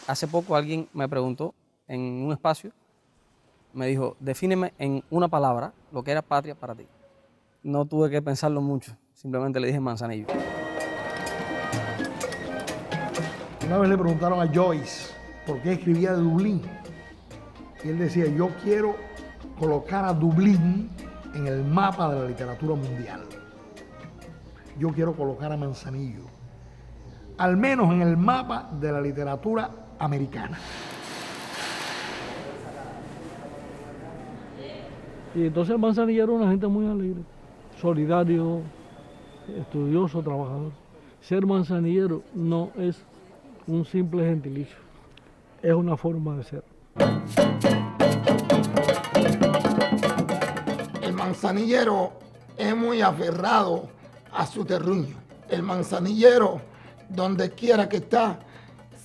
Hace poco alguien me preguntó en un espacio, me dijo, defíneme en una palabra lo que era patria para ti. No tuve que pensarlo mucho, simplemente le dije Manzanillo. Una vez le preguntaron a Joyce por qué escribía de Dublín. Y él decía, yo quiero colocar a Dublín en el mapa de la literatura mundial. Yo quiero colocar a Manzanillo, al menos en el mapa de la literatura americana. Y entonces Manzanillo era una gente muy alegre, solidario, estudioso, trabajador. Ser manzanillero no es un simple gentilicio, es una forma de ser. El manzanillero es muy aferrado a su terruño. El manzanillero, donde quiera que está,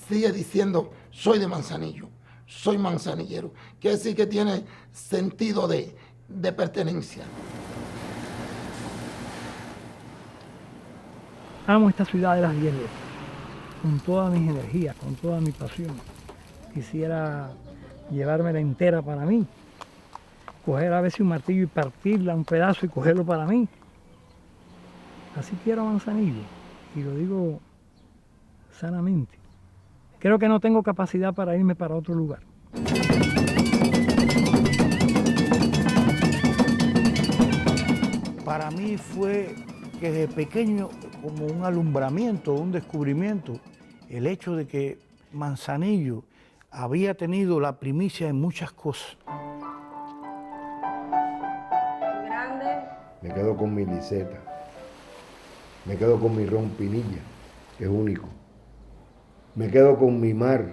sigue diciendo, soy de Manzanillo, soy manzanillero. Quiere decir que tiene sentido de pertenencia. Amo esta ciudad de Las Hierbas, con todas mis energías, con toda mi pasión. Quisiera llevármela entera para mí, coger a veces un martillo y partirla un pedazo y cogerlo para mí. Así quiero Manzanillo, y lo digo sanamente. Creo que no tengo capacidad para irme para otro lugar. Para mí fue que desde pequeño como un alumbramiento, un descubrimiento, el hecho de que Manzanillo había tenido la primicia en muchas cosas. Me quedo con mi liseta, me quedo con mi rompinilla, que es único. Me quedo con mi mar,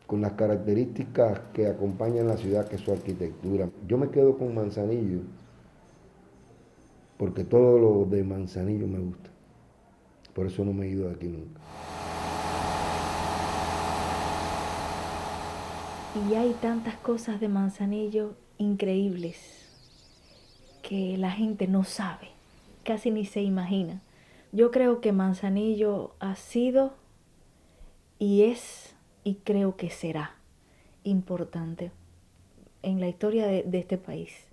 con las características que acompañan la ciudad, que es su arquitectura. Yo me quedo con Manzanillo, porque todo lo de Manzanillo me gusta. Por eso no me he ido de aquí nunca. Y hay tantas cosas de Manzanillo increíbles que la gente no sabe, casi ni se imagina. Yo creo que Manzanillo ha sido y es y creo que será importante en la historia de este país.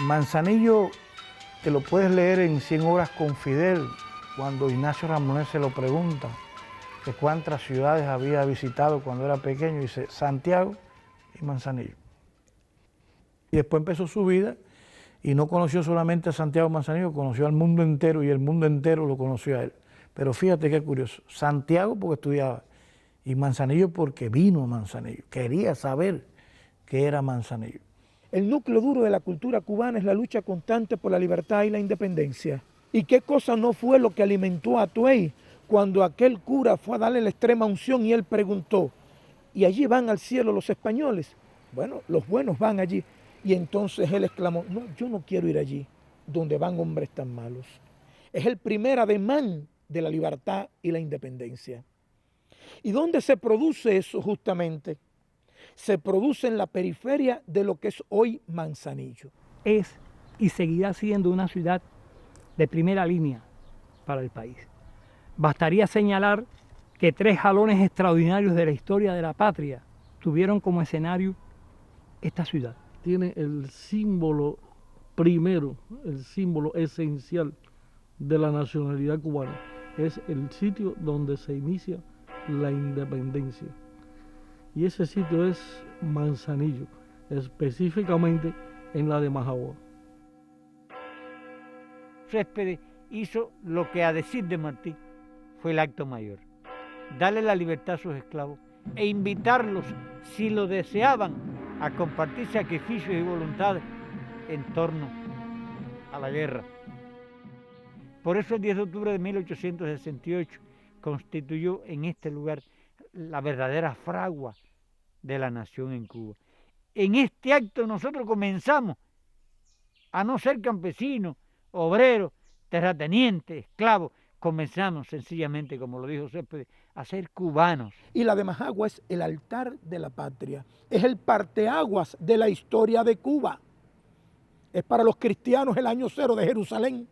Manzanillo te lo puedes leer en 100 horas con Fidel, cuando Ignacio Ramonet se lo pregunta, que cuántas ciudades había visitado cuando era pequeño, y dice Santiago y Manzanillo. Y después empezó su vida y no conoció solamente a Santiago Manzanillo, conoció al mundo entero y el mundo entero lo conoció a él. Pero fíjate qué curioso, Santiago porque estudiaba y Manzanillo porque vino a Manzanillo, quería saber qué era Manzanillo. El núcleo duro de la cultura cubana es la lucha constante por la libertad y la independencia. ¿Y qué cosa no fue lo que alimentó a Atuey cuando aquel cura fue a darle la extrema unción y él preguntó, ¿y allí van al cielo los españoles? Bueno, los buenos van allí. Y entonces él exclamó, no, yo no quiero ir allí, donde van hombres tan malos. Es el primer ademán de la libertad y la independencia. ¿Y dónde se produce eso justamente? Se produce en la periferia de lo que es hoy Manzanillo. Es y seguirá siendo una ciudad de primera línea para el país. Bastaría señalar que 3 jalones extraordinarios de la historia de la patria tuvieron como escenario esta ciudad. Tiene el símbolo primero, el símbolo esencial de la nacionalidad cubana. Es el sitio donde se inicia la independencia. Y ese sitio es Manzanillo, específicamente en la de Majagua. Céspedes hizo lo que, a decir de Martí, fue el acto mayor: darle la libertad a sus esclavos e invitarlos, si lo deseaban, a compartir sacrificios y voluntades en torno a la guerra. Por eso el 10 de octubre de 1868 constituyó en este lugar la verdadera fragua de la nación en Cuba. En este acto nosotros comenzamos a no ser campesinos, obreros, terratenientes, esclavos. Comenzamos sencillamente, como lo dijo Céspedes, a ser cubanos. Y la de Majagua es el altar de la patria, es el parteaguas de la historia de Cuba. Es para los cristianos el año cero de Jerusalén,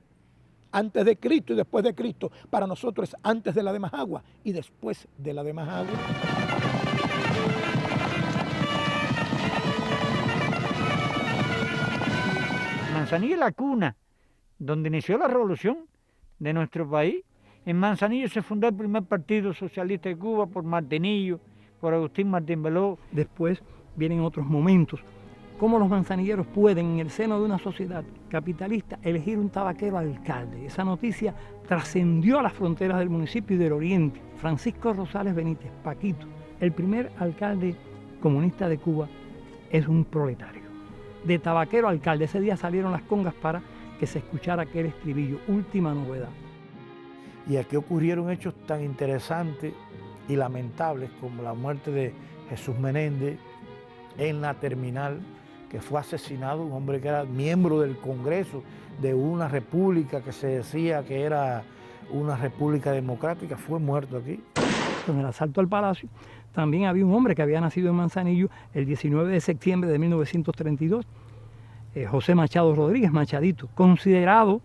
antes de Cristo y después de Cristo. Para nosotros es antes de la de Majagua y después de la de Majagua. Manzanillo es la cuna donde inició la revolución de nuestro país. En Manzanillo se fundó el primer partido socialista de Cuba por Martinillo, por Agustín Martín Veló. Después vienen otros momentos. Cómo los manzanilleros pueden, en el seno de una sociedad capitalista, elegir un tabaquero alcalde. Esa noticia trascendió a las fronteras del municipio y del oriente. Francisco Rosales Benítez, Paquito, el primer alcalde comunista de Cuba, es un proletario. De tabaquero a alcalde, ese día salieron las congas para que se escuchara aquel estribillo, última novedad. Y aquí ocurrieron hechos tan interesantes y lamentables como la muerte de Jesús Menéndez en la terminal, que fue asesinado un hombre que era miembro del Congreso de una república que se decía que era una república democrática, fue muerto aquí. Con el asalto al Palacio, también había un hombre que había nacido en Manzanillo el 19 de septiembre de 1932, José Machado Rodríguez, Machadito, considerado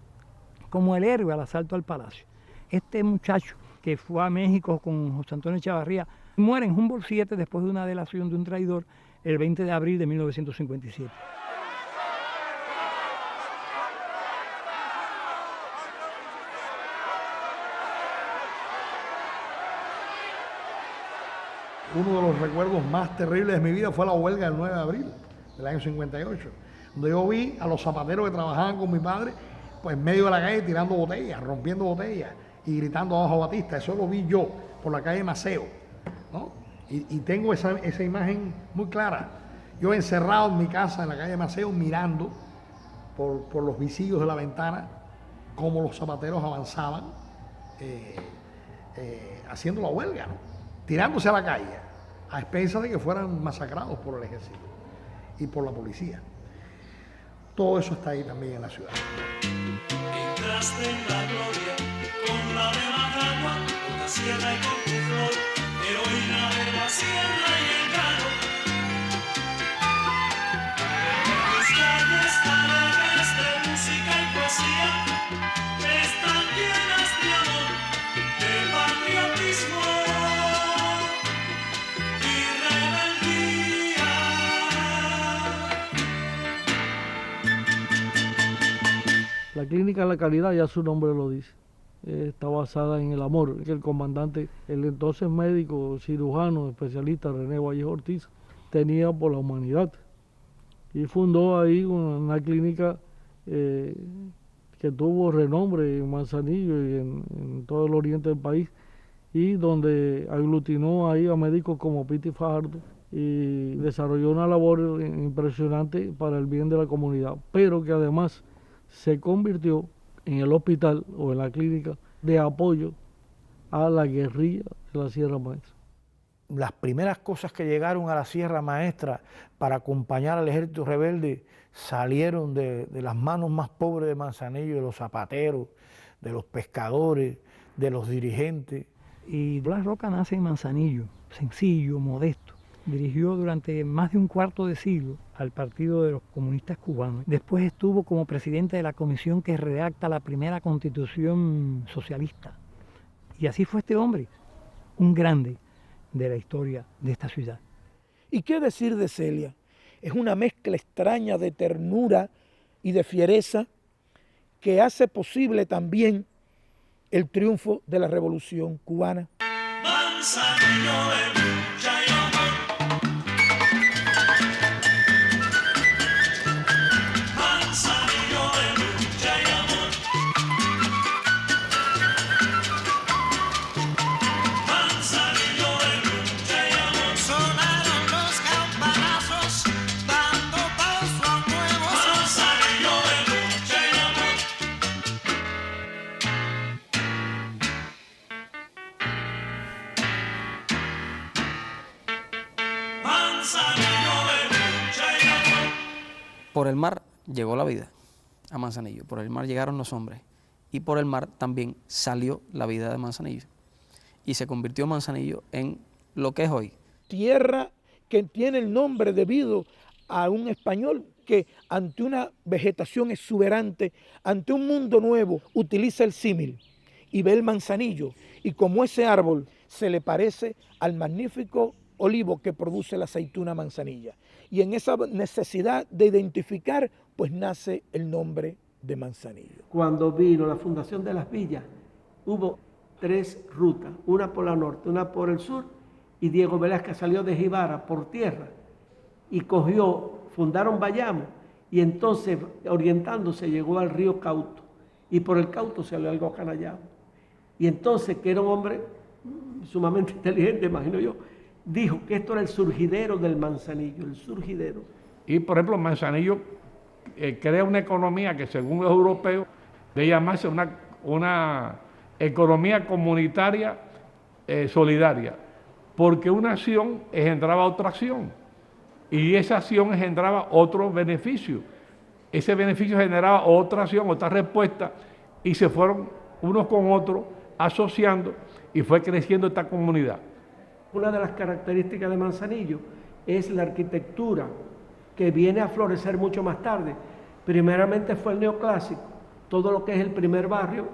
como el héroe al asalto al Palacio. Este muchacho que fue a México con José Antonio Echavarría muere en Humboldt 7 después de una delación de un traidor el 20 de abril de 1957. Uno de los recuerdos más terribles de mi vida fue la huelga del 9 de abril del año 58, donde yo vi a los zapateros que trabajaban con mi padre, pues en medio de la calle tirando botellas, rompiendo botellas y gritando abajo Batista. Eso lo vi yo por la calle Maceo, ¿no? Y tengo esa imagen muy clara. Yo encerrado en mi casa en la calle Maceo mirando por los visillos de la ventana cómo los zapateros avanzaban haciendo la huelga, ¿no? Tirándose a la calle a expensas de que fueran masacrados por el ejército y por la policía. Todo eso está ahí también en la ciudad. Entraste en la gloria con la de Majagua, con la sierra y con tu flor, heroína de la sierra y el llano. Tus calles alegres de música y poesía están llenas de amor, de patriotismo y rebeldía. La clínica La Caridad, ya su nombre lo dice, está basada en el amor que el comandante, el entonces médico, cirujano, especialista René Vallejo Ortiz, tenía por la humanidad. Y fundó ahí una clínica que tuvo renombre en Manzanillo y en todo el oriente del país, y donde aglutinó ahí a médicos como Piti Fajardo y desarrolló una labor impresionante para el bien de la comunidad, pero que además se convirtió en el hospital o en la clínica de apoyo a la guerrilla de la Sierra Maestra. Las primeras cosas que llegaron a la Sierra Maestra para acompañar al ejército rebelde salieron de las manos más pobres de Manzanillo, de los zapateros, de los pescadores, de los dirigentes. Y Blas Roca nace en Manzanillo, sencillo, modesto. Dirigió durante más de un cuarto de siglo al Partido de los Comunistas Cubanos. Después estuvo como presidente de la comisión que redacta la primera constitución socialista. Y así fue este hombre, un grande de la historia de esta ciudad. ¿Y qué decir de Celia? Es una mezcla extraña de ternura y de fiereza que hace posible también el triunfo de la Revolución Cubana. Manzanillo de lucha y amor. Manzanillo de lucha y amor. Manzanillo de lucha y amor. Sonaron los campanazos dando paso a nuevos. Manzanillo de lucha y amor. Manzanillo de lucha y amor. Por el mar llegó la vida. a Manzanillo. Por el mar llegaron los hombres y por el mar también salió la vida de Manzanillo. Y se convirtió Manzanillo en lo que es hoy. Tierra que tiene el nombre debido a un español que ante una vegetación exuberante, ante un mundo nuevo, utiliza el símil y ve el manzanillo, y como ese árbol se le parece al magnífico olivo que produce la aceituna manzanilla. Y en esa necesidad de identificar, pues nace el nombre de Manzanillo. Cuando vino la fundación de las villas, hubo 3 rutas, una por la norte, una por el sur, y Diego Velázquez salió de Jibara por tierra y fundaron Bayamo, y entonces orientándose llegó al río Cauto, y por el Cauto salió al Guacanayabo. Y entonces, que era un hombre sumamente inteligente, imagino yo, dijo que esto era el surgidero del Manzanillo, el surgidero. Y por ejemplo, Manzanillo crea una economía que según los europeos debe llamarse una economía comunitaria solidaria, porque una acción engendraba otra acción y esa acción engendraba otro beneficio. Ese beneficio generaba otra acción, otra respuesta, y se fueron unos con otros asociando y fue creciendo esta comunidad. Una de las características de Manzanillo es la arquitectura, que viene a florecer mucho más tarde. Primeramente fue el neoclásico, todo lo que es el primer barrio,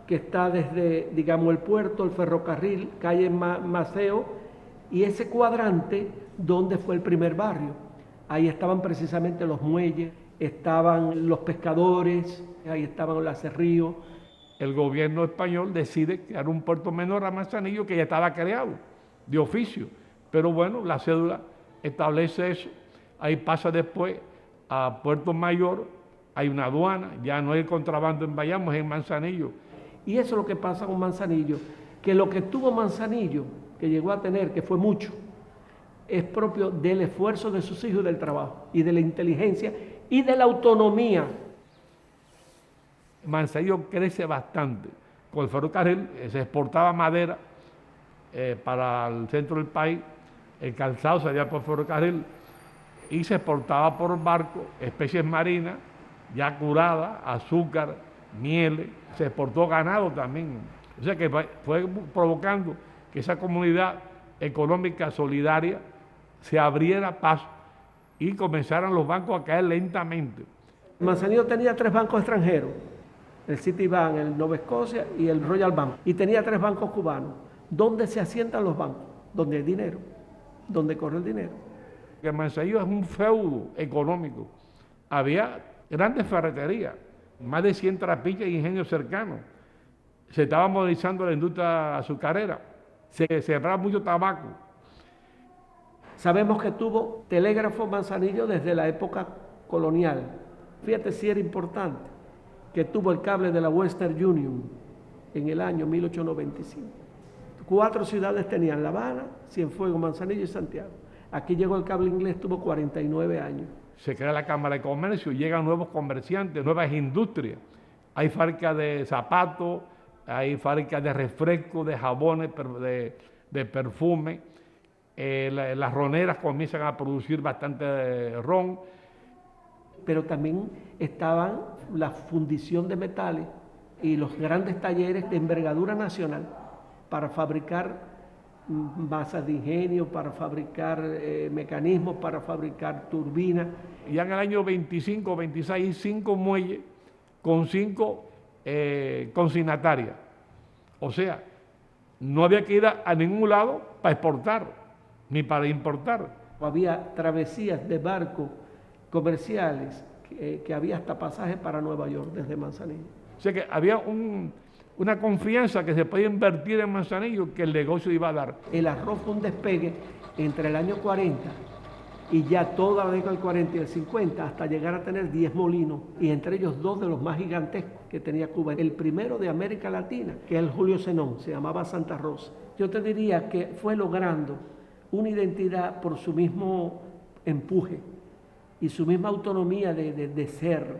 que está desde, digamos, el puerto, el ferrocarril, calle Maceo, y ese cuadrante donde fue el primer barrio. Ahí estaban precisamente los muelles, estaban los pescadores, ahí estaban los acerríos. El gobierno español decide crear un puerto menor a Manzanillo que ya estaba creado, de oficio. Pero bueno, la cédula establece eso. Ahí pasa después a Puerto Mayor, hay una aduana, ya no hay contrabando en Bayamo, es en Manzanillo. Y eso es lo que pasa con Manzanillo, que lo que tuvo Manzanillo, que llegó a tener, que fue mucho, es propio del esfuerzo de sus hijos y del trabajo, y de la inteligencia, y de la autonomía. Manzanillo crece bastante. Con el ferrocarril se exportaba madera para el centro del país, el calzado salía por ferrocarril y se exportaba por barco especies marinas ya curadas, azúcar, miel, se exportó ganado también. O sea que fue provocando que esa comunidad económica solidaria se abriera paso y comenzaran los bancos a caer lentamente. Manzanillo tenía 3 bancos extranjeros, el Citibank, el Nova Scotia y el Royal Bank, y tenía 3 bancos cubanos. ¿Dónde se asientan los bancos? Donde hay dinero, donde corre el dinero. Que Manzanillo es un feudo económico. Había grandes ferreterías, más de 100 trapiches y ingenios cercanos. Se estaba modernizando la industria azucarera, se sembraba mucho tabaco. Sabemos que tuvo telégrafo Manzanillo desde la época colonial. Fíjate si era importante, que tuvo el cable de la Western Union en el año 1895. 4 ciudades tenían: La Habana, Cienfuegos, Manzanillo y Santiago. Aquí llegó el cable inglés, tuvo 49 años. Se crea la Cámara de Comercio, llegan nuevos comerciantes, nuevas industrias. Hay fábricas de zapatos, hay fábricas de refrescos, de jabones, de perfume. Las roneras comienzan a producir bastante ron. Pero también estaban la fundición de metales y los grandes talleres de envergadura nacional para fabricar masas de ingenio, para fabricar mecanismos, para fabricar turbinas. Ya en el año 25 o 26, 5 muelles con 5 consignatarias. O sea, no había que ir a ningún lado para exportar, ni para importar. Había travesías de barcos comerciales, que había hasta pasajes para Nueva York desde Manzanillo. O sea que había una confianza que se podía invertir en Manzanillo, que el negocio iba a dar. El arroz fue un despegue entre el año 40 y ya toda la década del 40 y el 50, hasta llegar a tener 10 molinos, y entre ellos 2 de los más gigantescos que tenía Cuba. El primero de América Latina, que es el Julio Zenón, se llamaba Santa Rosa. Yo te diría que fue logrando una identidad por su mismo empuje y su misma autonomía de ser.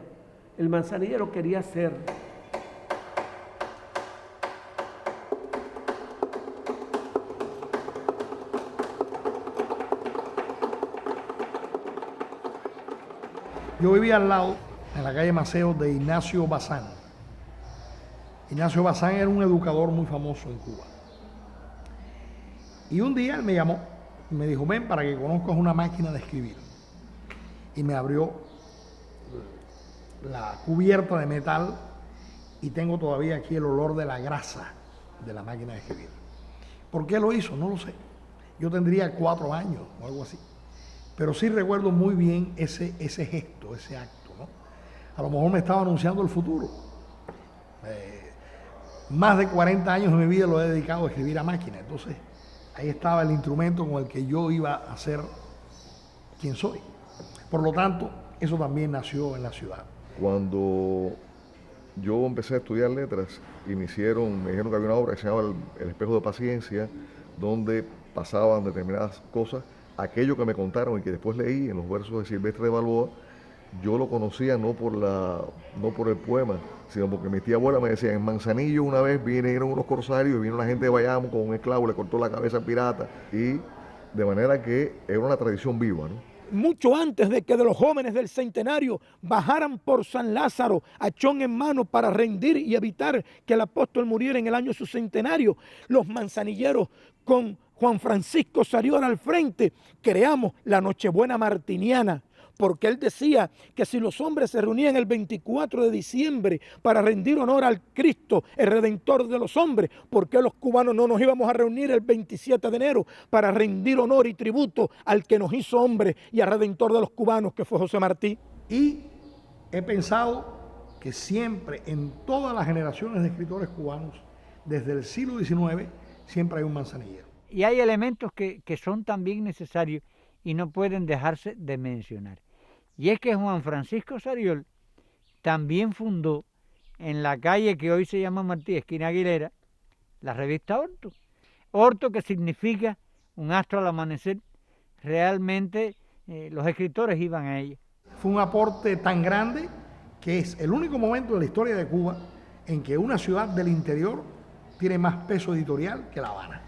El manzanillero quería ser. Yo vivía al lado en la calle Maceo, de Ignacio Bazán. Ignacio Bazán era un educador muy famoso en Cuba. Y un día él me llamó y me dijo, ven para que conozcas una máquina de escribir. Y me abrió la cubierta de metal y tengo todavía aquí el olor de la grasa de la máquina de escribir. ¿Por qué lo hizo? No lo sé. Yo tendría 4 años o algo así. Pero sí recuerdo muy bien ese gesto, ese acto, ¿no? A lo mejor me estaba anunciando el futuro. Más de 40 años de mi vida lo he dedicado a escribir a máquina. Entonces, ahí estaba el instrumento con el que yo iba a ser quien soy. Por lo tanto, eso también nació en la ciudad. Cuando yo empecé a estudiar letras y me dijeron que había una obra que se llamaba El espejo de paciencia, donde pasaban determinadas cosas, aquello que me contaron y que después leí en los versos de Silvestre de Balboa, yo lo conocía no por el poema, sino porque mi tía abuela me decía, en Manzanillo una vez vinieron unos corsarios y vino una gente de Bayamo con un esclavo, le cortó la cabeza al pirata, y de manera que era una tradición viva, ¿no? Mucho antes de que de los jóvenes del centenario bajaran por San Lázaro, hachón en mano, para rendir y evitar que el apóstol muriera en el año de su centenario, los manzanilleros con Juan Francisco Sarriol al frente creamos la Nochebuena Martiniana, porque él decía que si los hombres se reunían el 24 de diciembre para rendir honor al Cristo, el Redentor de los hombres, ¿por qué los cubanos no nos íbamos a reunir el 27 de enero para rendir honor y tributo al que nos hizo hombre y al Redentor de los cubanos, que fue José Martí? Y he pensado que siempre, en todas las generaciones de escritores cubanos, desde el siglo XIX, siempre hay un manzanillero. Y hay elementos que son también necesarios y no pueden dejarse de mencionar. Y es que Juan Francisco Sarriol también fundó en la calle que hoy se llama Martí, esquina Aguilera, la revista Orto. Orto, que significa un astro al amanecer. Realmente los escritores iban a ella. Fue un aporte tan grande que es el único momento en la historia de Cuba en que una ciudad del interior tiene más peso editorial que La Habana.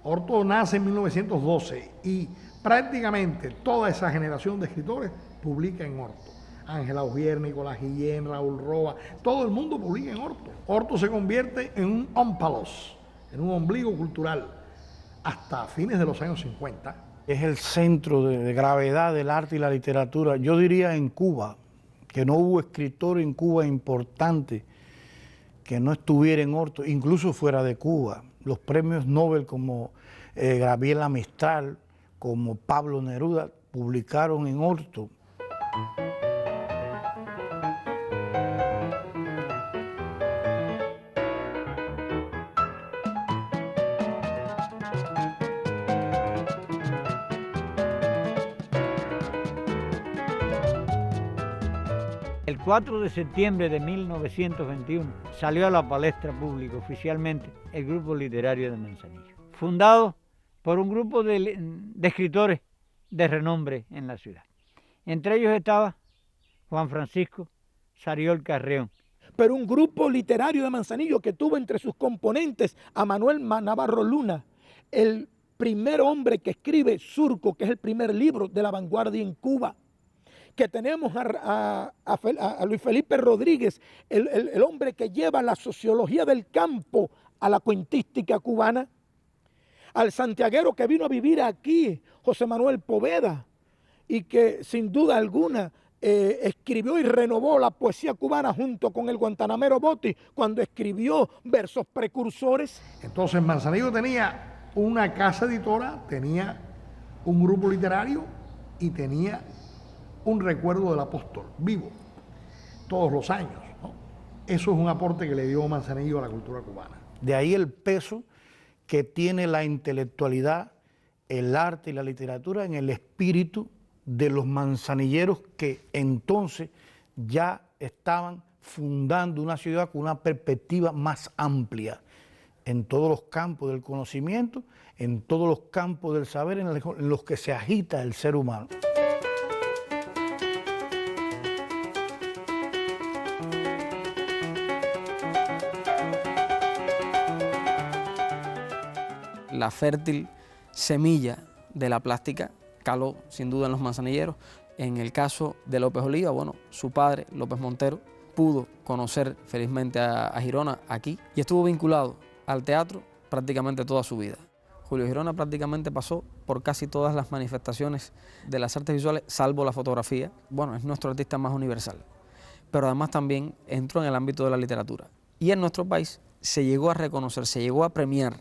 Orto nace en 1912 y prácticamente toda esa generación de escritores publica en Orto. Ángela Ujier, Nicolás Guillén, Raúl Roa, todo el mundo publica en Orto. Orto se convierte en un ómpalos, en un ombligo cultural, hasta fines de los años 50. Es el centro de gravedad del arte y la literatura. Yo diría en Cuba, que no hubo escritor en Cuba importante que no estuviera en Orto, incluso fuera de Cuba. Los premios Nobel como Gabriela Mistral, como Pablo Neruda, publicaron en Orto. El 4 de septiembre de 1921 salió a la palestra pública oficialmente el Grupo Literario de Manzanillo, fundado por un grupo de escritores de renombre en la ciudad. Entre ellos estaba Juan Francisco Sarriol Carreón. Pero un grupo literario de Manzanillo que tuvo entre sus componentes a Manuel Navarro Luna, el primer hombre que escribe Surco, que es el primer libro de la vanguardia en Cuba. Que tenemos a Luis Felipe Rodríguez, el hombre que lleva la sociología del campo a la cuentística cubana. Al santiaguero que vino a vivir aquí, José Manuel Poveda, y que sin duda alguna escribió y renovó la poesía cubana junto con el guantanamero Botti cuando escribió versos precursores. Entonces Manzanillo tenía una casa editora, tenía un grupo literario y tenía un recuerdo del apóstol vivo, todos los años, ¿no? Eso es un aporte que le dio Manzanillo a la cultura cubana. De ahí el peso que tiene la intelectualidad, el arte y la literatura en el espíritu de los manzanilleros que entonces ya estaban fundando una ciudad con una perspectiva más amplia en todos los campos del conocimiento, en todos los campos del saber en los que se agita el ser humano. La fértil semilla de la plástica caló sin duda en los manzanilleros. En el caso de López Oliva, bueno, su padre, López Montero, pudo conocer felizmente a Girona aquí y estuvo vinculado al teatro prácticamente toda su vida. Julio Girona prácticamente pasó por casi todas las manifestaciones de las artes visuales, salvo la fotografía. Bueno, es nuestro artista más universal, pero además también entró en el ámbito de la literatura. Y en nuestro país se llegó a reconocer, se llegó a premiar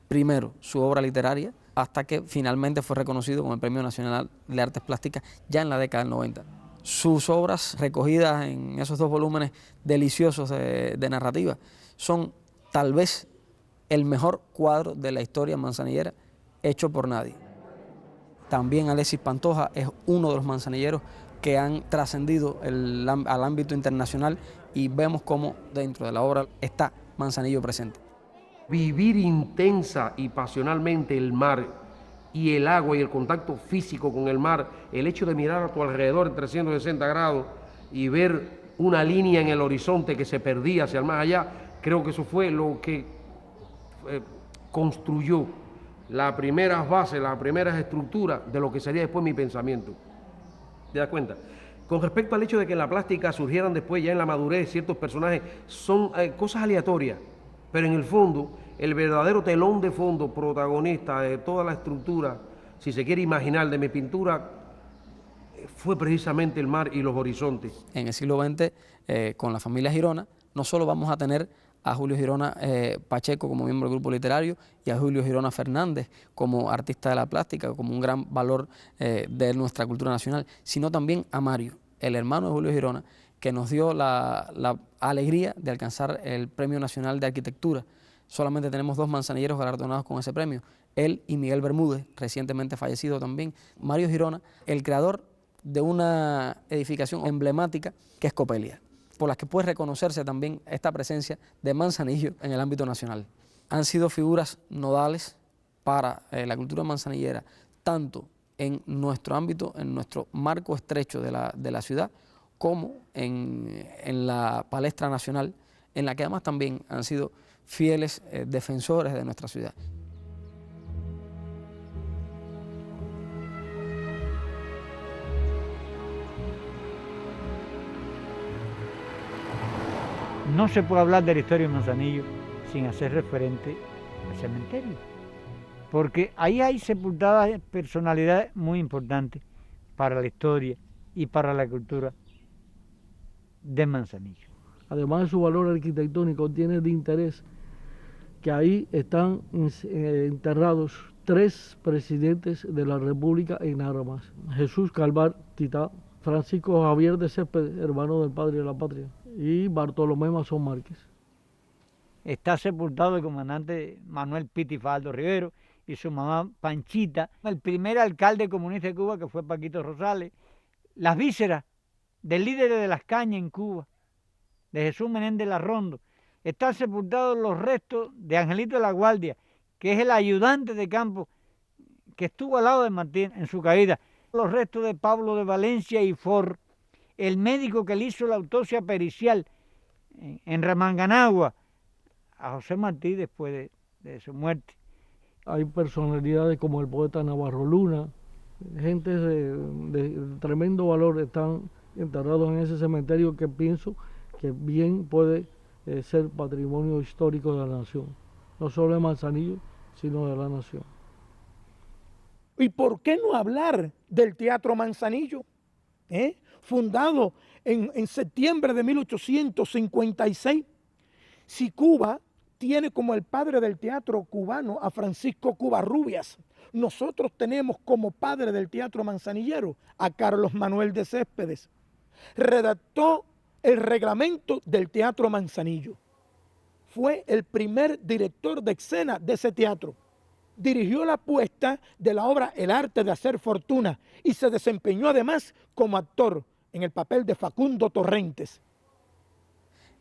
primero su obra literaria, hasta que finalmente fue reconocido con el Premio Nacional de Artes Plásticas ya en la década del 90. Sus obras, recogidas en esos 2 volúmenes deliciosos de narrativa, son tal vez el mejor cuadro de la historia manzanillera hecho por nadie. También Alexis Pantoja es uno de los manzanilleros que han trascendido al ámbito internacional y vemos cómo dentro de la obra está Manzanillo presente. Vivir intensa y pasionalmente el mar y el agua y el contacto físico con el mar, el hecho de mirar a tu alrededor en 360 grados y ver una línea en el horizonte que se perdía hacia el más allá, creo que eso fue lo que construyó las primeras bases, las primeras estructuras de lo que sería después mi pensamiento. ¿Te das cuenta? Con respecto al hecho de que en la plástica surgieran después, ya en la madurez, ciertos personajes, son cosas aleatorias, pero en el fondo, el verdadero telón de fondo, protagonista de toda la estructura, si se quiere imaginar, de mi pintura, fue precisamente el mar y los horizontes. En el siglo XX, con la familia Girona, no solo vamos a tener a Julio Girona Pacheco como miembro del grupo literario y a Julio Girona Fernández como artista de la plástica, como un gran valor de nuestra cultura nacional, sino también a Mario, el hermano de Julio Girona, que nos dio la alegría de alcanzar el Premio Nacional de Arquitectura. Solamente tenemos 2 manzanilleros galardonados con ese premio, él y Miguel Bermúdez, recientemente fallecido también. Mario Girona, el creador de una edificación emblemática que es Copelia, por las que puede reconocerse también esta presencia de Manzanillo en el ámbito nacional. Han sido figuras nodales para la cultura manzanillera, tanto en nuestro ámbito, en nuestro marco estrecho de la ciudad, como en la palestra nacional, en la que además también han sido fieles defensores de nuestra ciudad. No se puede hablar de la historia de Manzanillo sin hacer referente al cementerio, porque ahí hay sepultadas personalidades muy importantes para la historia y para la cultura de Manzanillo. Además de su valor arquitectónico, tiene de interés que ahí están enterrados 3 presidentes de la República en armas: Jesús Calvar Titá, Francisco Javier de Céspedes, hermano del padre de la patria, y Bartolomé Mazón Márquez. Está sepultado el comandante Manuel Pitifaldo Rivero y su mamá Panchita, el primer alcalde comunista de Cuba, que fue Paquito Rosales, las vísceras del líder de las cañas en Cuba, de Jesús Menéndez Larrondo. Están sepultados los restos de Angelito de la Guardia, que es el ayudante de campo que estuvo al lado de Martín en su caída. Los restos de Pablo de Valencia y Ford, el médico que le hizo la autopsia pericial en Remanganagua a José Martí después de su muerte. Hay personalidades como el poeta Navarro Luna, gente de tremendo valor están enterrados en ese cementerio que pienso que bien puede ser patrimonio histórico de la nación, no solo de Manzanillo, sino de la nación. ¿Y por qué no hablar del Teatro Manzanillo? Fundado en septiembre de 1856, si Cuba tiene como el padre del teatro cubano a Francisco Covarrubias, nosotros tenemos como padre del teatro manzanillero a Carlos Manuel de Céspedes. Redactó el reglamento del Teatro Manzanillo. Fue el primer director de escena de ese teatro. Dirigió la puesta de la obra El arte de hacer fortuna y se desempeñó además como actor en el papel de Facundo Torrentes.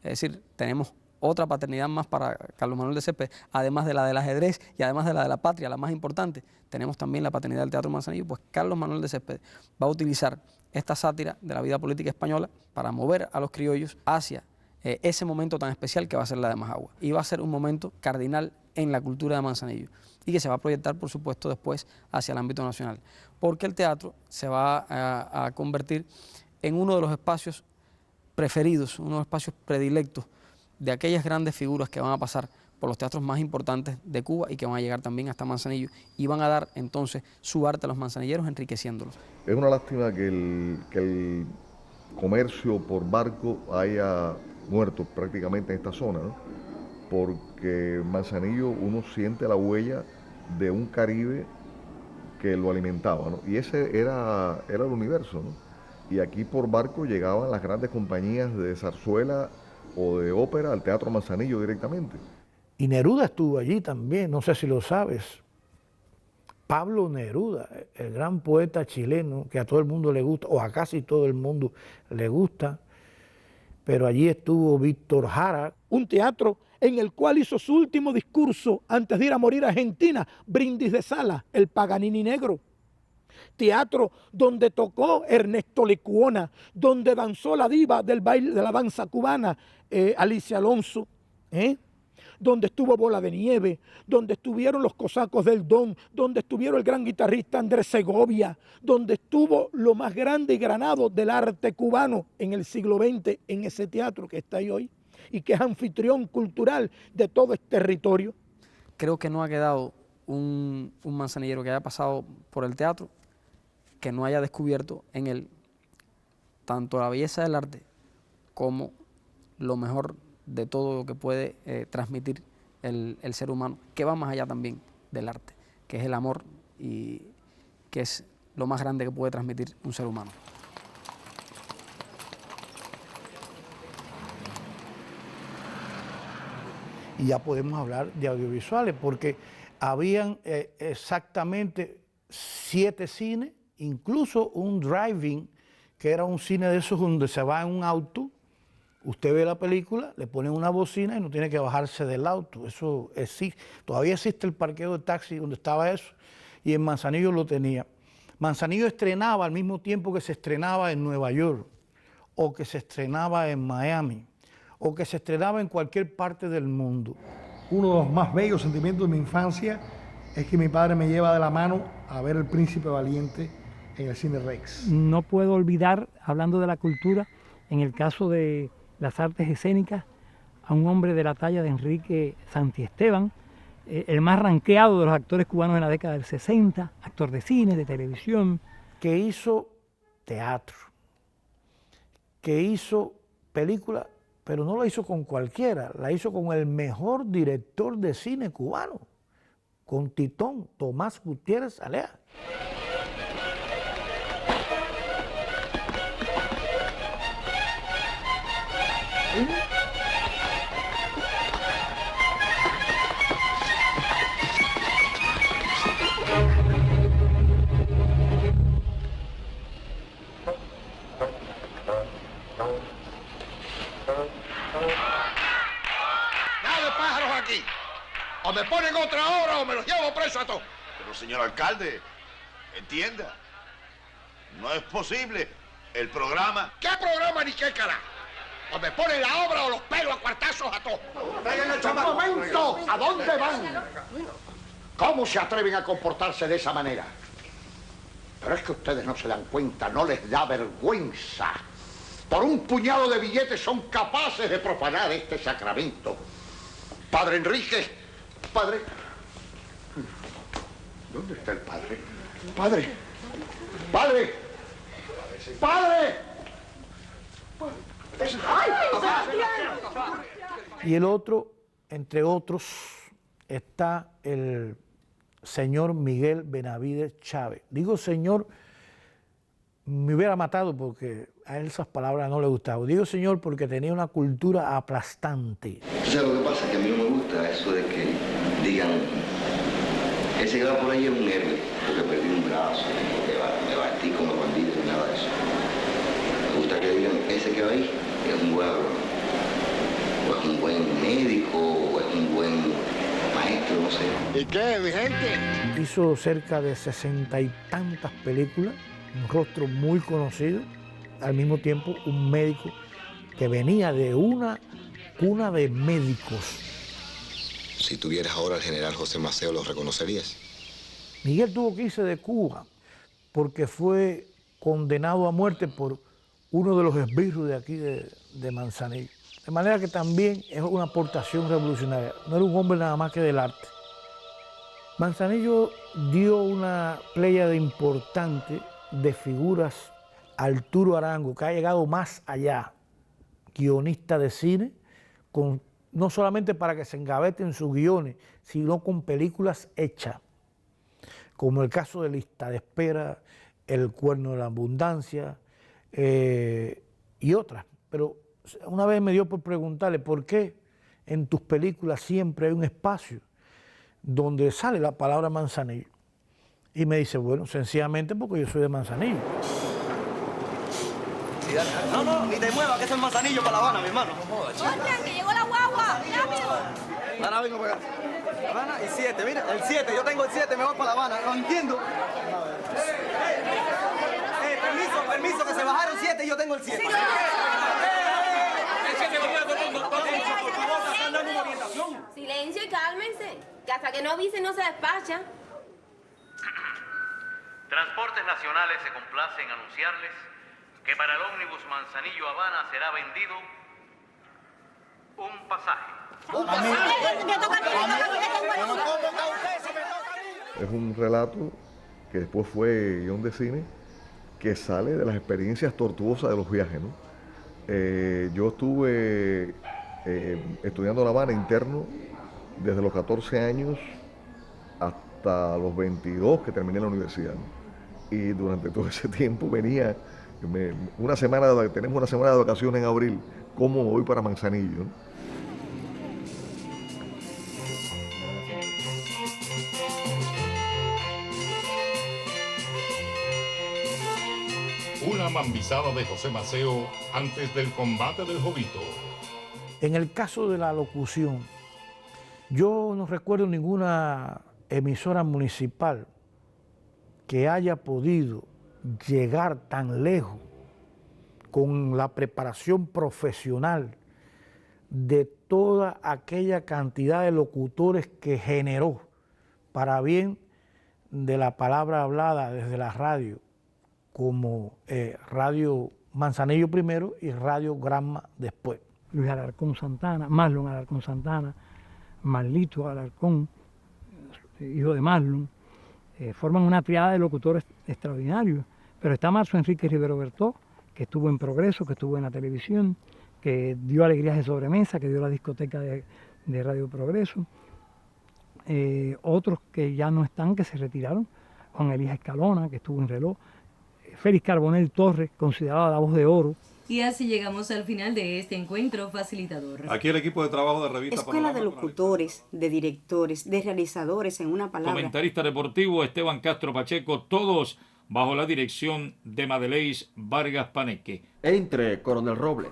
Es decir, tenemos otra paternidad más para Carlos Manuel de Céspedes, además de la del ajedrez y además de la de la patria, la más importante, tenemos también la paternidad del Teatro Manzanillo, pues Carlos Manuel de Céspedes va a utilizar esta sátira de la vida política española para mover a los criollos hacia ese momento tan especial que va a ser la de Majagua. Y va a ser un momento cardinal en la cultura de Manzanillo y que se va a proyectar, por supuesto, después hacia el ámbito nacional, porque el teatro se va a convertir en uno de los espacios preferidos, uno de los espacios predilectos de aquellas grandes figuras que van a pasar por los teatros más importantes de Cuba y que van a llegar también hasta Manzanillo y van a dar entonces su arte a los manzanilleros, enriqueciéndolos. Es una lástima que el comercio por barco haya muerto prácticamente en esta zona, ¿no? Porque Manzanillo uno siente la huella de un Caribe que lo alimentaba, ¿no? Y ese era el universo, ¿no? Y aquí por barco llegaban las grandes compañías de zarzuela o de ópera al Teatro Manzanillo directamente. Y Neruda estuvo allí también, no sé si lo sabes. Pablo Neruda, el gran poeta chileno que a todo el mundo le gusta, o a casi todo el mundo le gusta, pero allí estuvo Víctor Jara. Un teatro en el cual hizo su último discurso antes de ir a morir a Argentina, Brindis de Sala, el Paganini negro. Teatro donde tocó Ernesto Lecuona, donde danzó la diva del baile de la danza cubana, Alicia Alonso, donde estuvo Bola de Nieve, donde estuvieron los cosacos del Don, donde estuvieron el gran guitarrista Andrés Segovia, donde estuvo lo más grande y granado del arte cubano en el siglo XX, en ese teatro que está ahí hoy y que es anfitrión cultural de todo este territorio. Creo que no ha quedado un manzanillero que haya pasado por el teatro que no haya descubierto en él tanto la belleza del arte como lo mejor de todo lo que puede transmitir el ser humano, que va más allá también del arte, que es el amor y que es lo más grande que puede transmitir un ser humano. Y ya podemos hablar de audiovisuales, porque habían exactamente 7 cines, incluso un drive-in, que era un cine de esos donde se va en un auto, usted ve la película, le ponen una bocina y no tiene que bajarse del auto. Eso existe. Todavía existe el parqueo de taxi donde estaba eso, y en Manzanillo lo tenía. Manzanillo estrenaba al mismo tiempo que se estrenaba en Nueva York, o que se estrenaba en Miami, o que se estrenaba en cualquier parte del mundo. Uno de los más bellos sentimientos de mi infancia es que mi padre me lleva de la mano a ver El Príncipe Valiente en el Cine Rex. No puedo olvidar, hablando de la cultura, en el caso de las artes escénicas, a un hombre de la talla de Enrique Santiesteban, el más ranqueado de los actores cubanos en la década del 60, actor de cine, de televisión. Que hizo teatro, que hizo película, pero no la hizo con cualquiera, la hizo con el mejor director de cine cubano, con Titón, Tomás Gutiérrez Alea. Nada de pájaros aquí. O me ponen otra obra o me los llevo preso a todos. Pero señor alcalde, entienda. No es posible. El programa... ¿Qué programa ni qué carajo? O me ponen la obra o los pelos a cuartazos a todos. ¡Un momento! ¿A dónde van? ¿Cómo se atreven a comportarse de esa manera? Pero es que ustedes no se dan cuenta, no les da vergüenza. Por un puñado de billetes son capaces de profanar este sacramento. Padre Enrique, padre... ¿Dónde está el padre? Padre, padre, padre. Y el otro, entre otros, está el señor Miguel Benavides Chávez. Digo señor, me hubiera matado porque a él esas palabras no le gustaban. Digo señor porque tenía una cultura aplastante. O sea, lo que pasa es que a mí no me gusta eso de que digan, ese que va por ahí es un héroe, porque perdí un brazo, porque me batí como bandido y nada de eso. Me gusta que digan, ese que va ahí es un buen agrónomo, o es un buen médico, o es un buen maestro, no sé. ¿Y qué, mi gente? Hizo cerca de 60 y tantas películas, un rostro muy conocido, al mismo tiempo un médico que venía de una cuna de médicos. Si tuvieras ahora al general José Maceo, ¿lo reconocerías? Miguel tuvo que irse de Cuba porque fue condenado a muerte por uno de los esbirros de aquí de Manzanillo. De manera que también es una aportación revolucionaria. No era un hombre nada más que del arte. Manzanillo dio una pléyade importante de figuras. Arturo Arango, que ha llegado más allá, guionista de cine, no solamente para que se engaveten sus guiones, sino con películas hechas, como el caso de Lista de Espera, El Cuerno de la Abundancia y otras. Pero una vez me dio por preguntarle por qué en tus películas siempre hay un espacio donde sale la palabra Manzanillo. Y me dice, bueno, sencillamente porque yo soy de Manzanillo. Sí, dale, dale. No, no, ni te muevas, que es el Manzanillo para La Habana, mi hermano. No jodas, chico. ¡Oigan, que llegó la guagua! ¡Rápido! Ahora vengo para acá. La Habana y 7, mira, el 7, yo tengo el 7, me voy para La Habana, no entiendo. Permiso, que se bajaron 7 y yo tengo el 7. Silencio y cálmense, que hasta que no avisen no se despachan. Transportes Nacionales se complace en anunciarles que para el ómnibus Manzanillo Habana será vendido un pasaje. Es un relato que después fue guión de cine, que sale de las experiencias tortuosas de los viajes, ¿no? Yo estuve estudiando en La Habana interno desde los 14 años hasta los 22 que terminé la universidad, ¿no? Y durante todo ese tiempo venía, tenemos una semana de vacaciones en abril, ¿cómo voy para Manzanillo, ¿no? Una mambizada de José Maceo antes del combate del Jovito. En el caso de la locución, yo no recuerdo ninguna emisora municipal que haya podido llegar tan lejos con la preparación profesional de toda aquella cantidad de locutores que generó para bien de la palabra hablada desde la radio, como Radio Manzanillo primero y Radio Granma después. Luis Alarcón Santana, Marlon Alarcón Santana, Marlito Alarcón, hijo de Marlon, forman una triada de locutores extraordinarios. Pero está Marzo Enrique Rivero Bertó, que estuvo en Progreso, que estuvo en la televisión, que dio Alegrías de Sobremesa, que dio la discoteca de Radio Progreso. Otros que ya no están, que se retiraron, Juan Elías Escalona, que estuvo en Reloj, Félix Carbonell Torres, considerada la voz de oro. Y así llegamos al final de este encuentro facilitador. Aquí el equipo de trabajo de Revista Escuela de locutores, de directores, de realizadores, en una palabra. Comentarista deportivo Esteban Castro Pacheco, todos bajo la dirección de Madeleis Vargas Paneque. Entre, Coronel Robles.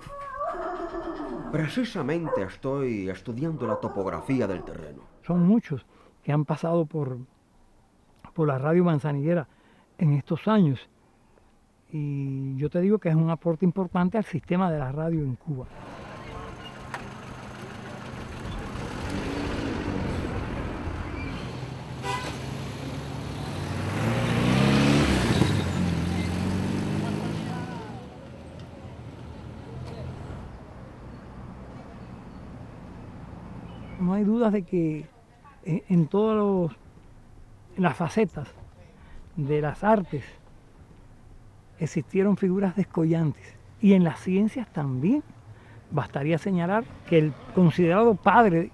Precisamente estoy estudiando la topografía del terreno. Son muchos que han pasado por la radio manzanillera en estos años. Y yo te digo que es un aporte importante al sistema de la radio en Cuba. No hay dudas de que en todas las facetas de las artes existieron figuras descollantes, y en las ciencias también. Bastaría señalar que el considerado padre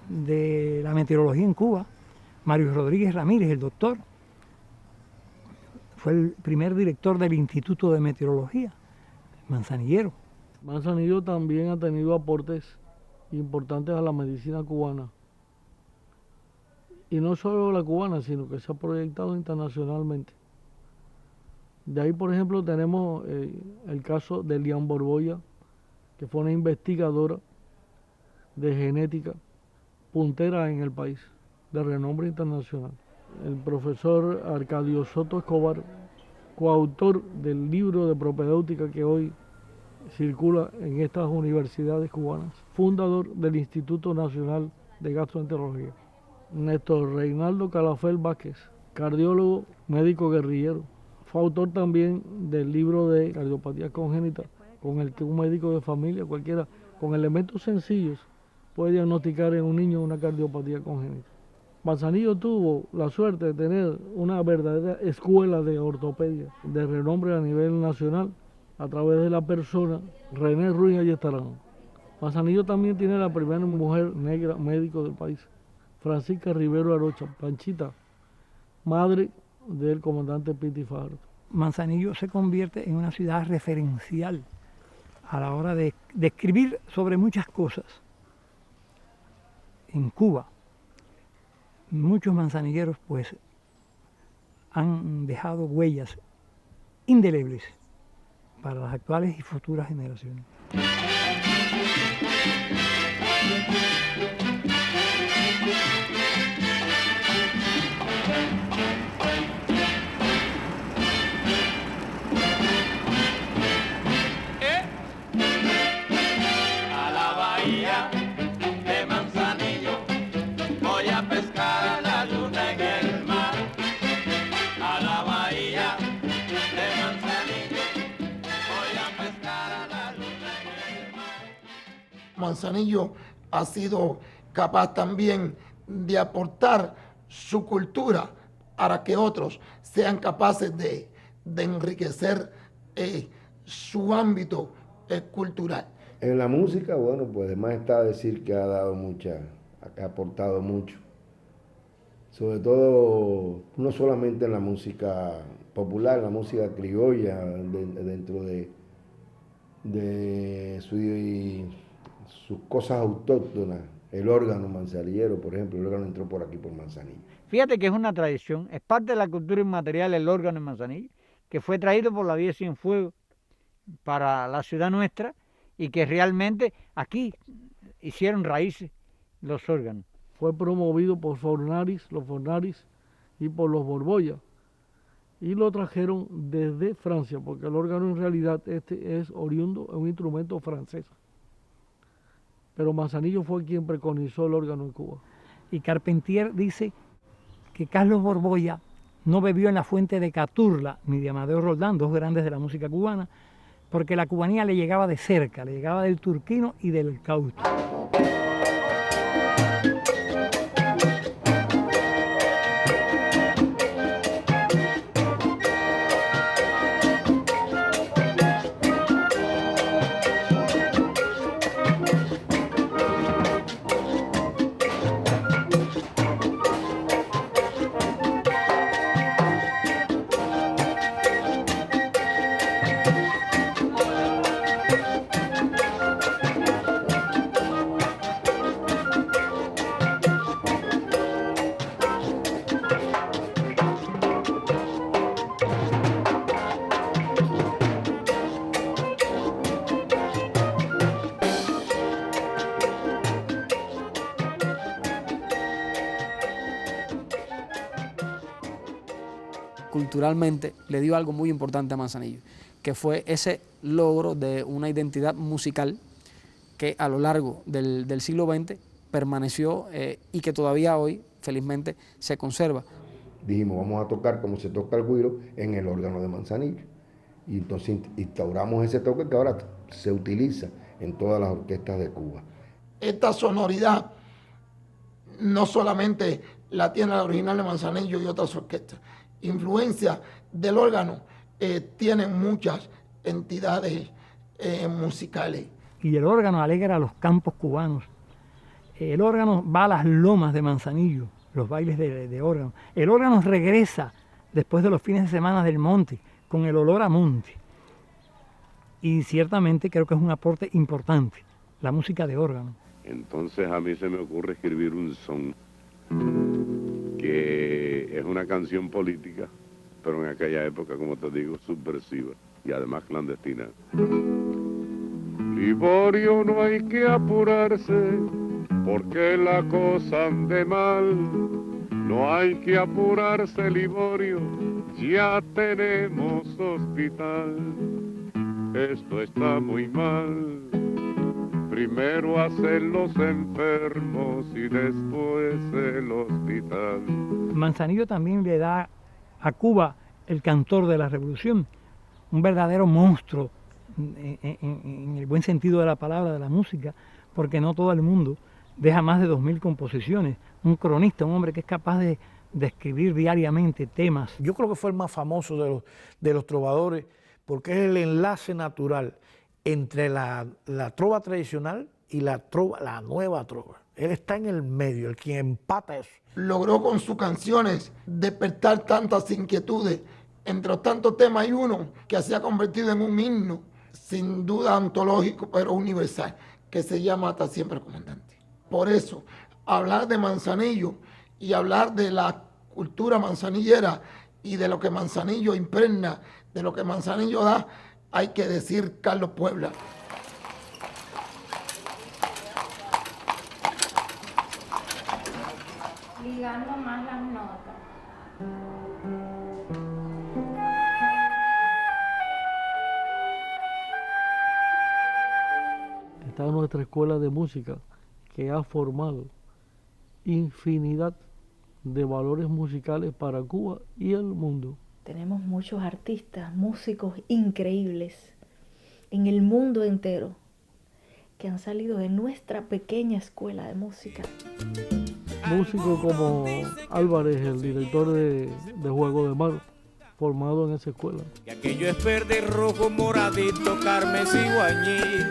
de la meteorología en Cuba, Mario Rodríguez Ramírez, el doctor, fue el primer director del Instituto de Meteorología, manzanillero. Manzanillo también ha tenido aportes importantes a la medicina cubana. Y no solo la cubana, sino que se ha proyectado internacionalmente. De ahí, por ejemplo, tenemos el caso de Lian Borboya, que fue una investigadora de genética puntera en el país, de renombre internacional. El profesor Arcadio Soto Escobar, coautor del libro de propedéutica que hoy circula en estas universidades cubanas, fundador del Instituto Nacional de gastroenterología. Néstor Reinaldo Calafel Vázquez, cardiólogo, médico guerrillero. Fue autor también del libro de cardiopatía congénita, con el que un médico de familia, cualquiera, con elementos sencillos, puede diagnosticar en un niño una cardiopatía congénita. Manzanillo tuvo la suerte de tener una verdadera escuela de ortopedia de renombre a nivel nacional a través de la persona René Ruiz Ayestarán. Manzanillo también tiene la primera mujer negra médico del país, Francisca Rivero Arocha, Panchita, madre del comandante Piti Fajardo. Manzanillo se convierte en una ciudad referencial a la hora de escribir sobre muchas cosas. En Cuba, muchos manzanilleros pues han dejado huellas indelebles para las actuales y futuras generaciones. A la bahía de Manzanillo voy a pescar a la luna en el mar. A la bahía de Manzanillo voy a pescar a la luna en el mar. Manzanillo ha sido capaz también de aportar su cultura para que otros sean capaces de enriquecer su ámbito cultural. En la música, bueno, pues además está decir que ha dado ha aportado mucho. Sobre todo, no solamente en la música popular, la música criolla, dentro de sus cosas autóctonas. El órgano manzanillero, por ejemplo, el órgano entró por aquí, por Manzanillo. Fíjate que es una tradición, es parte de la cultura inmaterial el órgano en Manzanillo, que fue traído por la Vía Cienfuegos para la ciudad nuestra y que realmente aquí hicieron raíces los órganos. Fue promovido por los Fornaris y por los Borbolla, y lo trajeron desde Francia, porque el órgano en realidad es oriundo, es un instrumento francés. Pero Manzanillo fue quien preconizó el órgano en Cuba. Y Carpentier dice que Carlos Borbolla no bebió en la fuente de Caturla ni de Amadeo Roldán, dos grandes de la música cubana, porque la cubanía le llegaba de cerca, le llegaba del turquino y del cauto. Culturalmente le dio algo muy importante a Manzanillo, que fue ese logro de una identidad musical que a lo largo del siglo XX permaneció y que todavía hoy, felizmente, se conserva. Dijimos, vamos a tocar como se toca el güiro en el órgano de Manzanillo. Y entonces instauramos ese toque que ahora se utiliza en todas las orquestas de Cuba. Esta sonoridad no solamente la tiene la original de Manzanillo y otras orquestas. Influencia del órgano tienen muchas entidades musicales. Y el órgano alegra a los campos cubanos. El órgano va a las lomas de Manzanillo, los bailes de órgano. El órgano regresa después de los fines de semana del monte, con el olor a monte. Y ciertamente creo que es un aporte importante, la música de órgano. Entonces a mí se me ocurre escribir un son que es una canción política, pero en aquella época, como te digo, subversiva y además clandestina. Liborio, no hay que apurarse, porque la cosa ande mal. No hay que apurarse, Liborio, ya tenemos hospital. Esto está muy mal, Primero hacen los enfermos y después el hospital. Manzanillo también le da a Cuba el cantor de la revolución, un verdadero monstruo en el buen sentido de la palabra, de la música, porque no todo el mundo deja más de 2000 composiciones. Un cronista, un hombre que es capaz de escribir diariamente temas. Yo creo que fue el más famoso de los trovadores, porque es el enlace natural entre la trova tradicional y la nueva trova. Él está en el medio, el que empata eso. Logró con sus canciones despertar tantas inquietudes. Entre tantos temas hay uno que se ha convertido en un himno, sin duda antológico, pero universal, que se llama Hasta siempre, comandante. Por eso, hablar de Manzanillo y hablar de la cultura manzanillera y de lo que Manzanillo impregna, de lo que Manzanillo da, hay que decir Carlos Puebla. Ligando más las notas. Está nuestra escuela de música que ha formado infinidad de valores musicales para Cuba y el mundo. Tenemos muchos artistas, músicos increíbles en el mundo entero que han salido de nuestra pequeña escuela de música. Músicos como Álvarez, el director de Juego de Mar, formado en esa escuela. Y aquello es verde, rojo, moradito, carmesí, guañil.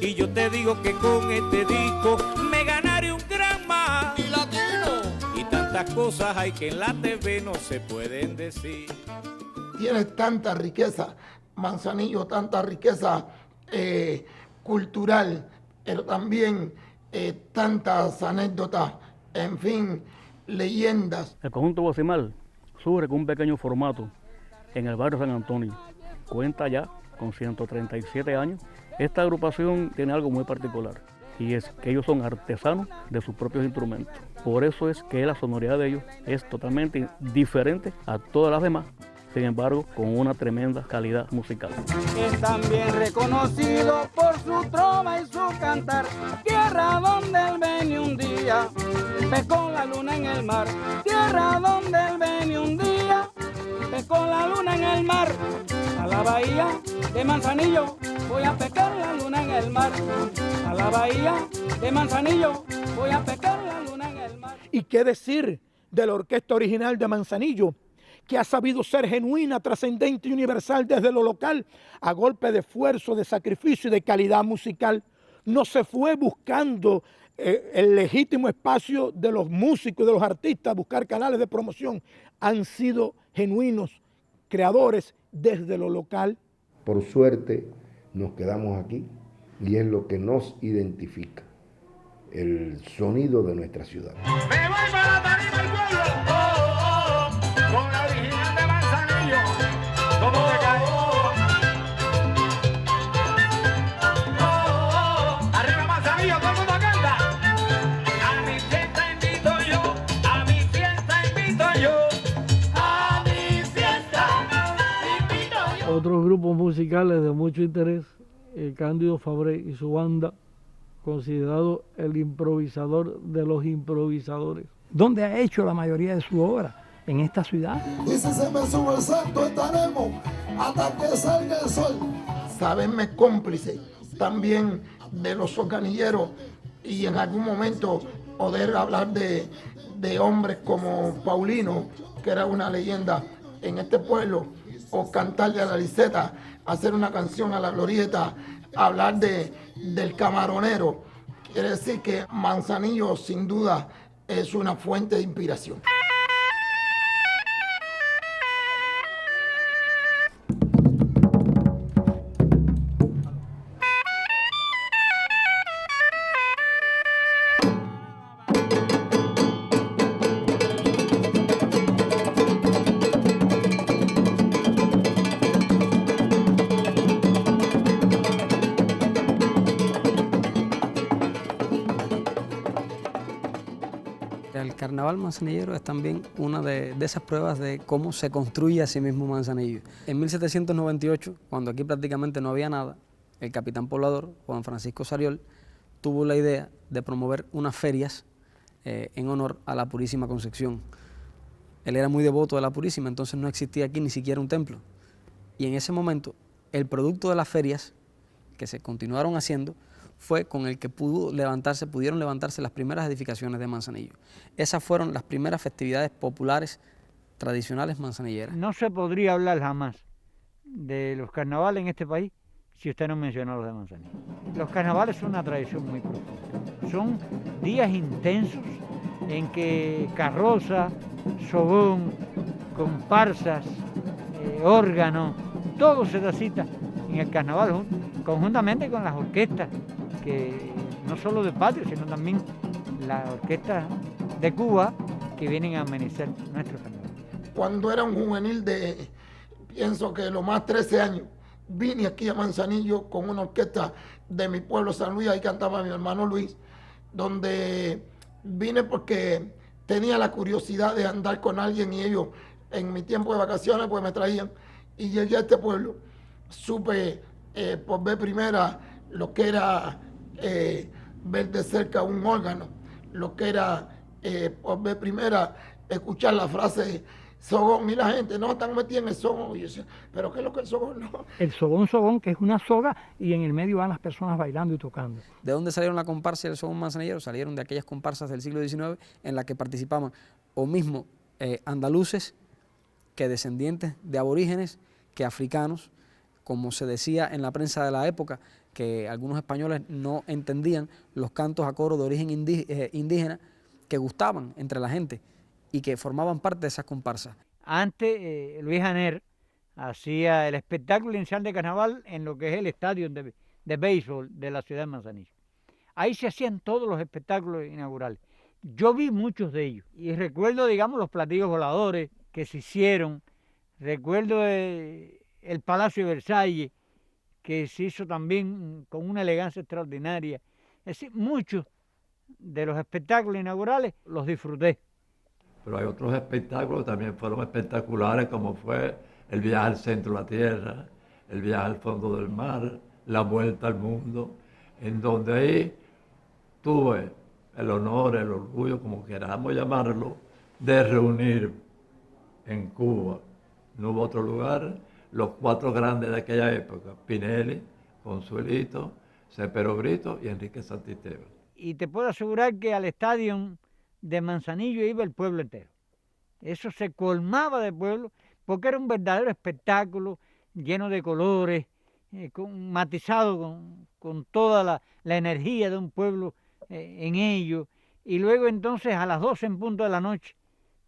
Y yo te digo que con este disco me ganaré un gran más. ¡Y latino! Y tantas cosas hay que en la TV no se pueden decir. Tiene tanta riqueza, Manzanillo, tanta riqueza cultural, pero también tantas anécdotas, en fin, leyendas. El conjunto Guasimal surge con un pequeño formato en el barrio San Antonio. Cuenta ya con 137 años. Esta agrupación tiene algo muy particular y es que ellos son artesanos de sus propios instrumentos. Por eso es que la sonoridad de ellos es totalmente diferente a todas las demás, sin embargo, con una tremenda calidad musical. Es también reconocido por su trova y su cantar, tierra donde él venía un día, pescó la luna en el mar, tierra donde él venía un día, pescó la luna en el mar, a la bahía de Manzanillo, voy a pescar la luna en el mar, a la bahía de Manzanillo, voy a pescar la luna en el mar. ¿Y qué decir de la orquesta original de Manzanillo, que ha sabido ser genuina, trascendente y universal desde lo local, a golpe de esfuerzo, de sacrificio y de calidad musical? No se fue buscando el legítimo espacio de los músicos y de los artistas, buscar canales de promoción. Han sido genuinos, creadores desde lo local. Por suerte nos quedamos aquí y es lo que nos identifica, el sonido de nuestra ciudad. Me voy para la tarima del pueblo, con la original de Manzanillo, ¿cómo te cae? Arriba Manzanillo, todo el mundo canta. A mi fiesta invito yo, a mi fiesta invito yo, a mi fiesta invito yo. Otros grupos musicales de mucho interés, Cándido Fabré y su banda, considerado el improvisador de los improvisadores. ¿Dónde ha hecho la mayoría de su obra? En esta ciudad. Y si se me sube el santo, estaremos hasta que salga el sol. Saberme cómplice también de los organilleros y en algún momento poder hablar de hombres como Paulino, que era una leyenda en este pueblo, o cantarle a la Liseta, hacer una canción a la Glorieta, hablar del camaronero. Quiere decir que Manzanillo sin duda es una fuente de inspiración. El carnaval manzanillero es también una de esas pruebas de cómo se construye a sí mismo Manzanillo. En 1798, cuando aquí prácticamente no había nada, el capitán poblador, Juan Francisco Sariol, tuvo la idea de promover unas ferias en honor a la Purísima Concepción. Él era muy devoto de la Purísima, entonces no existía aquí ni siquiera un templo. Y en ese momento, el producto de las ferias que se continuaron haciendo fue con el que pudieron levantarse las primeras edificaciones de Manzanillo. Esas fueron las primeras festividades populares tradicionales manzanilleras. No se podría hablar jamás de los carnavales en este país si usted no menciona los de Manzanillo. Los carnavales son una tradición muy profunda. Son días intensos en que carroza, sogón, comparsas, órgano, todo se da cita en el carnaval, conjuntamente con las orquestas, que no solo de patio, sino también las orquestas de Cuba que vienen a amenizar nuestro carnaval. Cuando era un juvenil pienso que lo más 13 años, vine aquí a Manzanillo con una orquesta de mi pueblo, San Luis, ahí cantaba mi hermano Luis, donde vine porque tenía la curiosidad de andar con alguien y ellos en mi tiempo de vacaciones pues me traían y llegué a este pueblo. Supe por vez primera lo que era ver de cerca un órgano, lo que era por vez primera escuchar la frase sogón, y la gente no están metidos en el sogón. Y yo decía, ¿pero qué es lo que es el sogón? No. El sogón, que es una soga y en el medio van las personas bailando y tocando. ¿De dónde salieron la comparsa y el sogón manzanillero? Salieron de aquellas comparsas del siglo XIX en las que participaban o mismo andaluces que descendientes de aborígenes que africanos, como se decía en la prensa de la época, que algunos españoles no entendían los cantos a coro de origen indígena que gustaban entre la gente y que formaban parte de esas comparsas. Antes, Luis Janer hacía el espectáculo inicial de carnaval en lo que es el estadio de béisbol de la ciudad de Manzanillo. Ahí se hacían todos los espectáculos inaugurales. Yo vi muchos de ellos y recuerdo, digamos, los platillos voladores que se hicieron. Recuerdo el Palacio de Versalles, que se hizo también con una elegancia extraordinaria. Es decir, muchos de los espectáculos inaugurales los disfruté. Pero hay otros espectáculos que también fueron espectaculares, como fue el viaje al centro de la Tierra, el viaje al fondo del mar, la vuelta al mundo, en donde ahí tuve el honor, el orgullo, como queramos llamarlo, de reunir en Cuba, no hubo otro lugar, los cuatro grandes de aquella época, Pinelli, Consuelito, Cepero Brito y Enrique Santisteban. Y te puedo asegurar que al estadio de Manzanillo iba el pueblo entero. Eso se colmaba de pueblo porque era un verdadero espectáculo lleno de colores, matizado con toda la energía de un pueblo en ello. Y luego entonces a las 12 en punto de la noche,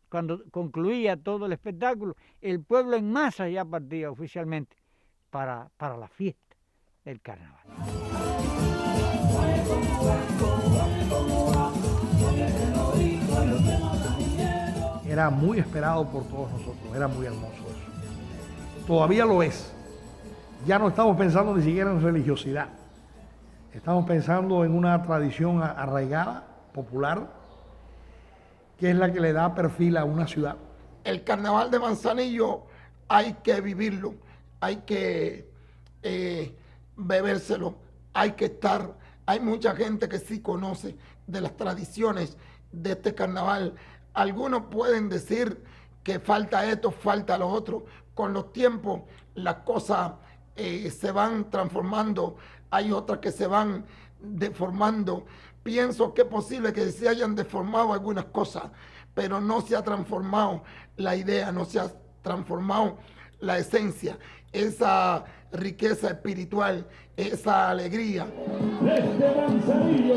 cuando concluía todo el espectáculo, el pueblo en masa ya partía oficialmente para la fiesta del carnaval. Era muy esperado por todos nosotros, era muy hermoso eso. Todavía lo es. Ya no estamos pensando ni siquiera en religiosidad. Estamos pensando en una tradición arraigada, popular, que es la que le da perfil a una ciudad. El carnaval de Manzanillo hay que vivirlo, hay que bebérselo, hay que estar. Hay mucha gente que sí conoce de las tradiciones de este carnaval. Algunos pueden decir que falta esto, falta lo otro. Con los tiempos las cosas se van transformando, hay otras que se van deformando. Pienso que es posible que se hayan deformado algunas cosas, pero no se ha transformado la idea, no se ha transformado la esencia, esa riqueza espiritual, esa alegría. ¡Desde Manzanillo!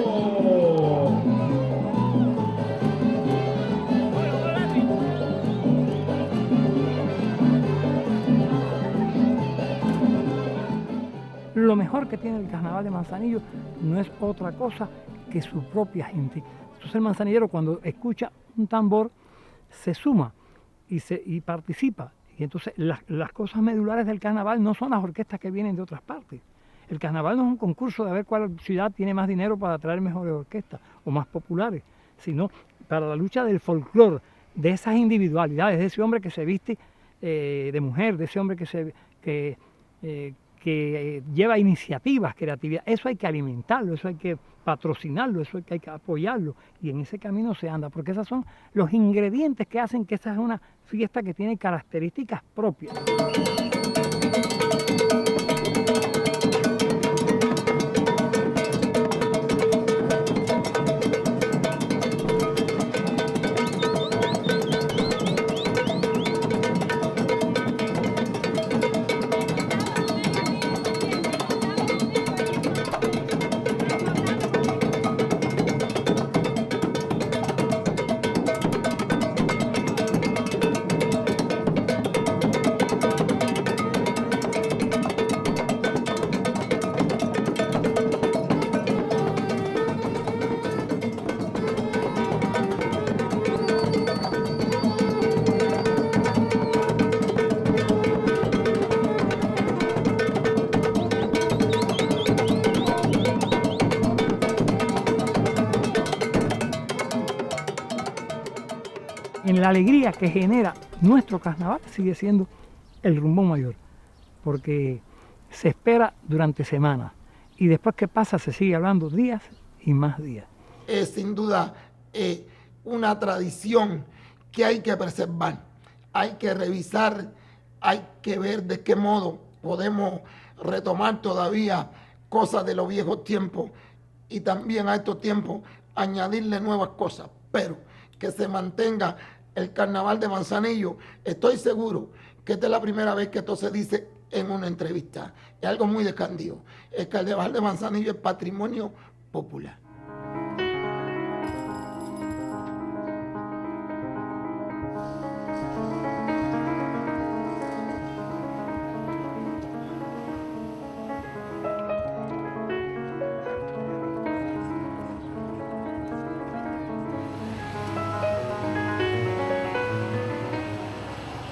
Lo mejor que tiene el carnaval de Manzanillo no es otra cosa que su propia gente. Entonces el manzanillero cuando escucha un tambor se suma y participa. Y entonces las cosas medulares del carnaval no son las orquestas que vienen de otras partes. El carnaval no es un concurso de ver cuál ciudad tiene más dinero para traer mejores orquestas o más populares, sino para la lucha del folclore, de esas individualidades, de ese hombre que se viste de mujer, de ese hombre que que lleva iniciativas, creatividad. Eso hay que alimentarlo, eso hay que patrocinarlo, eso hay que apoyarlo. Y en ese camino se anda, porque esos son los ingredientes que hacen que esa es una fiesta que tiene características propias. En la alegría que genera nuestro carnaval sigue siendo el Rumbón Mayor, porque se espera durante semanas y después que pasa se sigue hablando días y más días. Es sin duda una tradición que hay que preservar, hay que revisar, hay que ver de qué modo podemos retomar todavía cosas de los viejos tiempos y también a estos tiempos añadirle nuevas cosas, pero que se mantenga el carnaval de Manzanillo. Estoy seguro que esta es la primera vez que esto se dice en una entrevista. Es algo muy descandido. El carnaval de Manzanillo es patrimonio popular.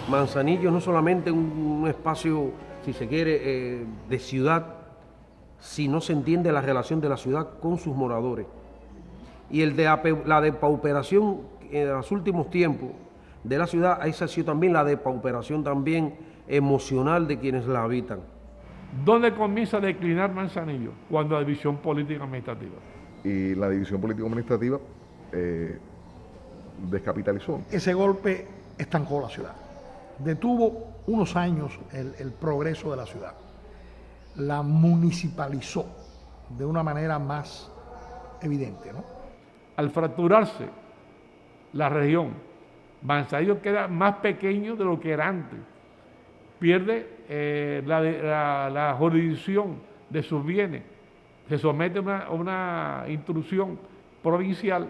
Manzanillo no solamente un espacio, si se quiere, de ciudad, sino se entiende la relación de la ciudad con sus moradores. Y la depauperación en los últimos tiempos de la ciudad, esa ha sido también la depauperación también emocional de quienes la habitan. ¿Dónde comienza a declinar Manzanillo? Cuando la división política administrativa. Y la división político-administrativa descapitalizó. Ese golpe estancó la ciudad. Detuvo unos años el progreso de la ciudad, la municipalizó de una manera más evidente, ¿no? Al fracturarse la región, Manzanillo queda más pequeño de lo que era antes, pierde la jurisdicción de sus bienes, se somete a una instrucción provincial,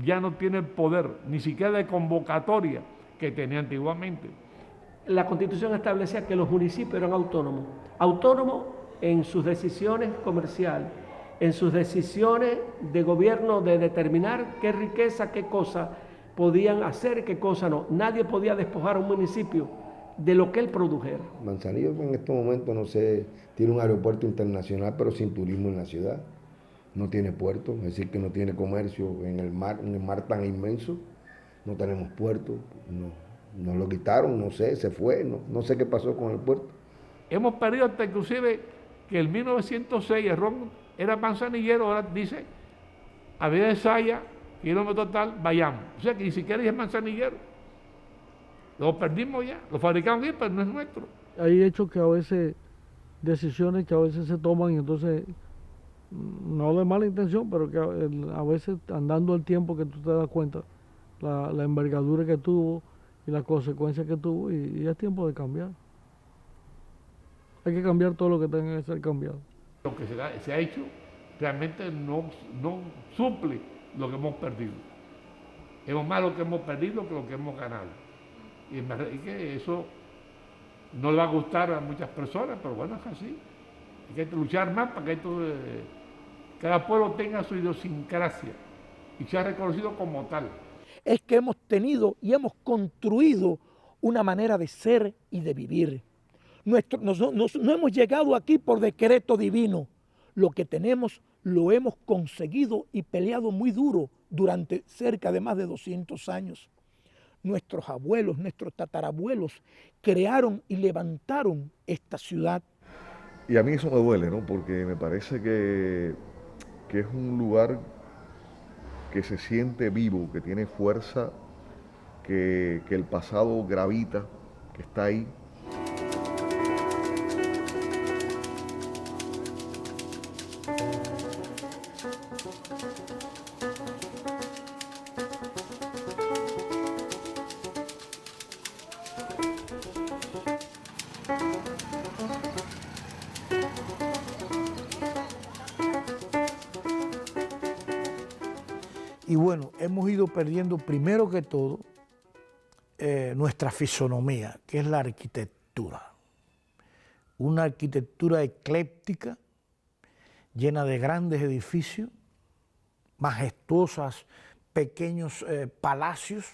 ya no tiene el poder, ni siquiera de convocatoria que tenía antiguamente. La Constitución establecía que los municipios eran autónomos en sus decisiones comerciales, en sus decisiones de gobierno de determinar qué riqueza, qué cosa podían hacer, qué cosa no. Nadie podía despojar a un municipio de lo que él produjera. Manzanillo en estos momentos, no sé, tiene un aeropuerto internacional, pero sin turismo en la ciudad. No tiene puerto, es decir, que no tiene comercio en el mar tan inmenso. No tenemos puerto, nos lo quitaron, no sé, se fue, no sé qué pasó con el puerto. Hemos perdido hasta inclusive que en 1906 el ron era manzanillero, ahora dice Avenida de Saya, kilómetro tal, Bayamo. O sea que ni siquiera es manzanillero. Lo perdimos ya, lo fabricamos aquí, pero no es nuestro. Hay hechos que a veces, decisiones que a veces se toman y entonces, no de mala intención, pero que a veces andando el tiempo que tú te das cuenta, la envergadura que tuvo y las consecuencias que tuvo y es tiempo de cambiar. Hay que cambiar todo lo que tenga que ser cambiado. Lo que se ha hecho realmente no suple lo que hemos perdido. Es más lo que hemos perdido que lo que hemos ganado. Y que eso no le va a gustar a muchas personas, pero bueno, es así. Hay que luchar más para que cada pueblo tenga su idiosincrasia y sea reconocido como tal. Es que hemos tenido y hemos construido una manera de ser y de vivir. No hemos llegado aquí por decreto divino. Lo que tenemos lo hemos conseguido y peleado muy duro durante cerca de más de 200 años. Nuestros abuelos, nuestros tatarabuelos crearon y levantaron esta ciudad. Y a mí eso me duele, ¿no? Porque me parece que es un lugar que se siente vivo, que tiene fuerza, que el pasado gravita, que está ahí. Y bueno, hemos ido perdiendo primero que todo nuestra fisonomía, que es la arquitectura. Una arquitectura ecléctica, llena de grandes edificios, majestuosas, pequeños palacios,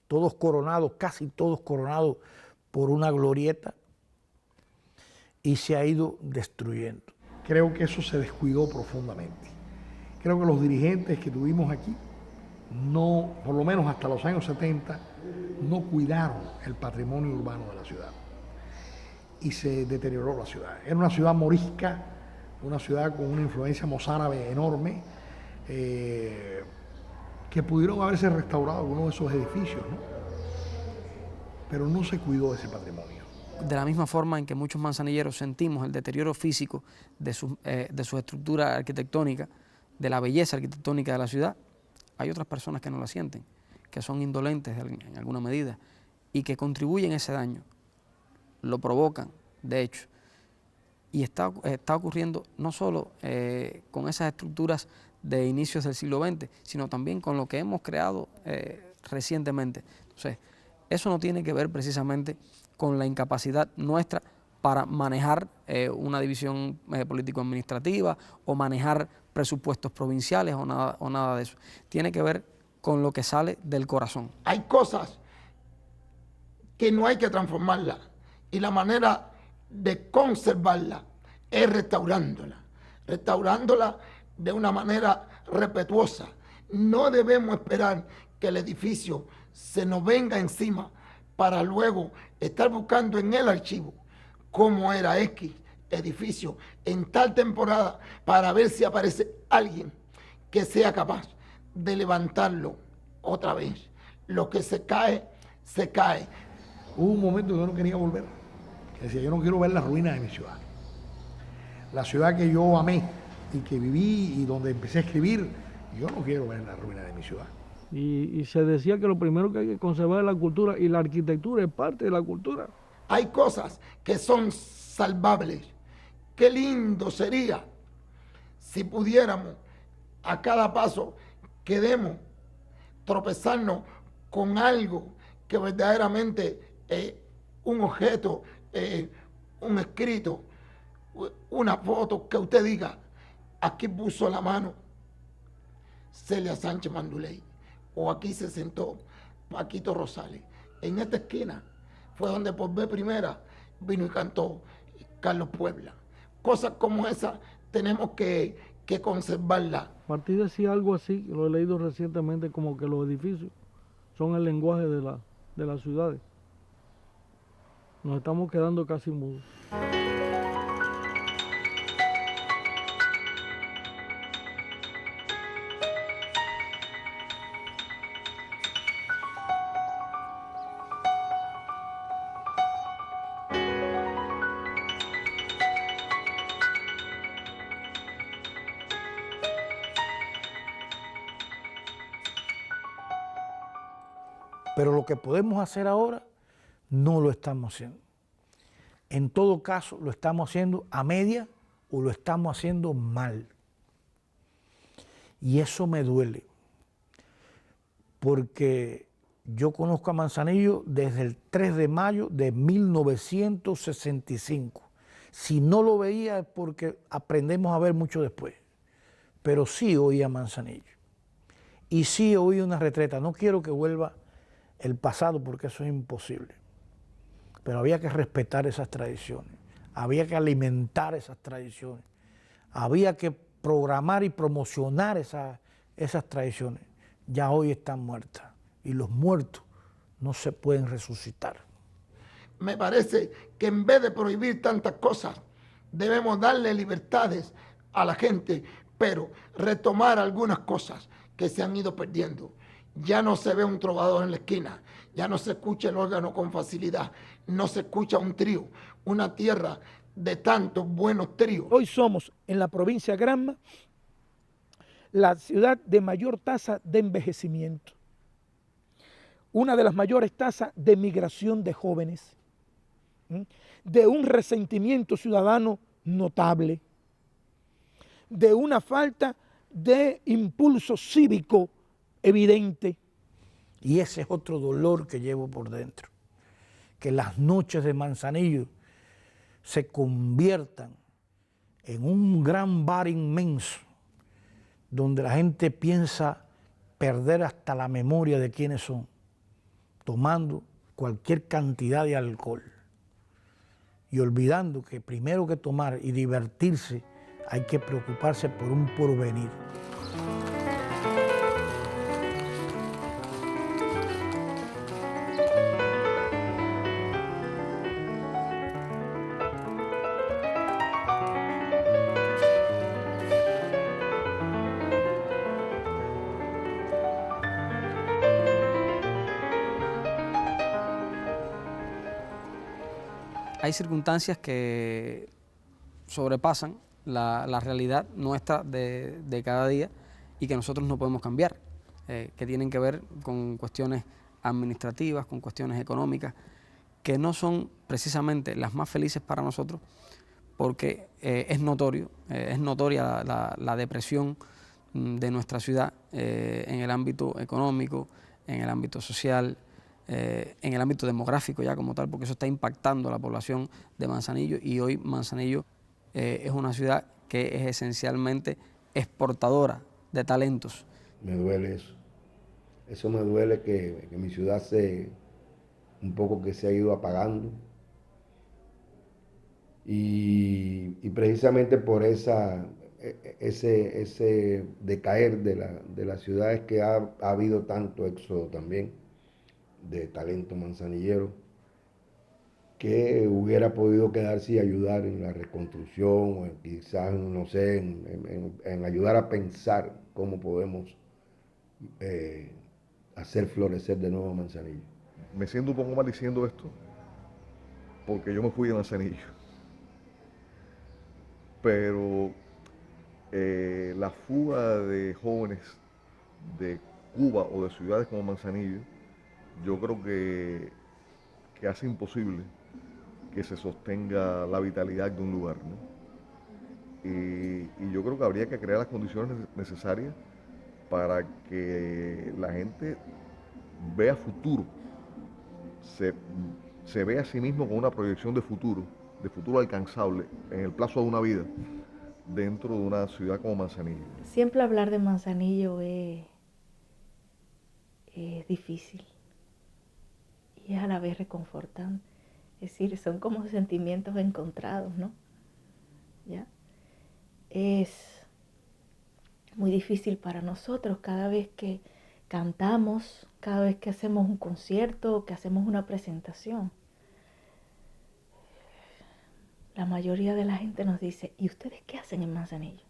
todos coronados, casi todos coronados por una glorieta, y se ha ido destruyendo. Creo que eso se descuidó profundamente. Creo que los dirigentes que tuvimos aquí, no, por lo menos hasta los años 70, no cuidaron el patrimonio urbano de la ciudad. Y se deterioró la ciudad. Era una ciudad morisca, una ciudad con una influencia mozárabe enorme, que pudieron haberse restaurado algunos de esos edificios, ¿no? Pero no se cuidó de ese patrimonio. De la misma forma en que muchos manzanilleros sentimos el deterioro físico de su estructura arquitectónica, de la belleza arquitectónica de la ciudad, hay otras personas que no la sienten, que son indolentes en alguna medida y que contribuyen a ese daño, lo provocan, de hecho. Y está ocurriendo no solo con esas estructuras de inicios del siglo XX, sino también con lo que hemos creado recientemente. Entonces, eso no tiene que ver precisamente con la incapacidad nuestra para manejar una división político-administrativa o manejar presupuestos provinciales o nada de eso. Tiene que ver con lo que sale del corazón. Hay cosas que no hay que transformarlas y la manera de conservarla es restaurándola de una manera respetuosa. No debemos esperar que el edificio se nos venga encima para luego estar buscando en el archivo cómo era X edificio en tal temporada para ver si aparece alguien que sea capaz de levantarlo otra vez. Lo que se cae, se cae. Hubo un momento que yo no quería volver. Que decía, yo no quiero ver las ruinas de mi ciudad. La ciudad que yo amé y que viví y donde empecé a escribir, yo no quiero ver las ruinas de mi ciudad. Y se decía que lo primero que hay que conservar es la cultura, y la arquitectura es parte de la cultura. Hay cosas que son salvables. Qué lindo sería si pudiéramos a cada paso que demos tropezarnos con algo que verdaderamente un objeto, un escrito, una foto que usted diga, aquí puso la mano Celia Sánchez Manduley, o aquí se sentó Paquito Rosales. En esta esquina fue donde por vez primera vino y cantó Carlos Puebla. Cosas como esas tenemos que conservarlas. Martí decía algo así, lo he leído recientemente, como que los edificios son el lenguaje de las ciudades. Nos estamos quedando casi mudos. Pero lo que podemos hacer ahora no lo estamos haciendo. En todo caso, lo estamos haciendo a media o lo estamos haciendo mal. Y eso me duele, porque yo conozco a Manzanillo desde el 3 de mayo de 1965. Si no lo veía es porque aprendemos a ver mucho después. Pero sí oí a Manzanillo. Y sí oí una retreta. No quiero que vuelva el pasado porque eso es imposible. Pero había que respetar esas tradiciones. Había que alimentar esas tradiciones. Había que programar y promocionar esas tradiciones. Ya hoy están muertas. Y los muertos no se pueden resucitar. Me parece que en vez de prohibir tantas cosas, debemos darle libertades a la gente, pero retomar algunas cosas que se han ido perdiendo. Ya no se ve un trovador en la esquina, ya no se escucha el órgano con facilidad, no se escucha un trío, una tierra de tantos buenos tríos. Hoy somos en la provincia de Granma la ciudad de mayor tasa de envejecimiento, una de las mayores tasas de migración de jóvenes, de un resentimiento ciudadano notable, de una falta de impulso cívico evidente. Y ese es otro dolor que llevo por dentro, que las noches de Manzanillo se conviertan en un gran bar inmenso donde la gente piensa perder hasta la memoria de quiénes son, tomando cualquier cantidad de alcohol y olvidando que primero que tomar y divertirse hay que preocuparse por un porvenir. Hay circunstancias que sobrepasan la realidad nuestra de cada día y que nosotros no podemos cambiar, que tienen que ver con cuestiones administrativas, con cuestiones económicas, que no son precisamente las más felices para nosotros, porque es notoria la depresión de nuestra ciudad en el ámbito económico, en el ámbito social, en el ámbito demográfico ya como tal, porque eso está impactando a la población de Manzanillo, y hoy Manzanillo es una ciudad que es esencialmente exportadora de talentos. Me duele eso. Eso me duele que mi ciudad un poco que se ha ido apagando. Y precisamente por ese decaer de la ciudad es que ha habido tanto éxodo también de talento manzanillero que hubiera podido quedarse y ayudar en la reconstrucción, o quizás, no sé, en ayudar a pensar cómo podemos hacer florecer de nuevo Manzanillo. Me siento un poco mal diciendo esto, porque yo me fui de Manzanillo. Pero la fuga de jóvenes de Cuba o de ciudades como Manzanillo, yo creo que hace imposible que se sostenga la vitalidad de un lugar, ¿no? Y yo creo que habría que crear las condiciones necesarias para que la gente vea futuro, se vea a sí mismo con una proyección de futuro alcanzable en el plazo de una vida dentro de una ciudad como Manzanillo. Siempre hablar de Manzanillo es difícil y es a la vez reconfortante. Es decir, son como sentimientos encontrados, ¿no? ¿Ya? Es muy difícil para nosotros cada vez que cantamos, cada vez que hacemos un concierto, que hacemos una presentación. La mayoría de la gente nos dice, ¿y ustedes qué hacen en Manzanillo?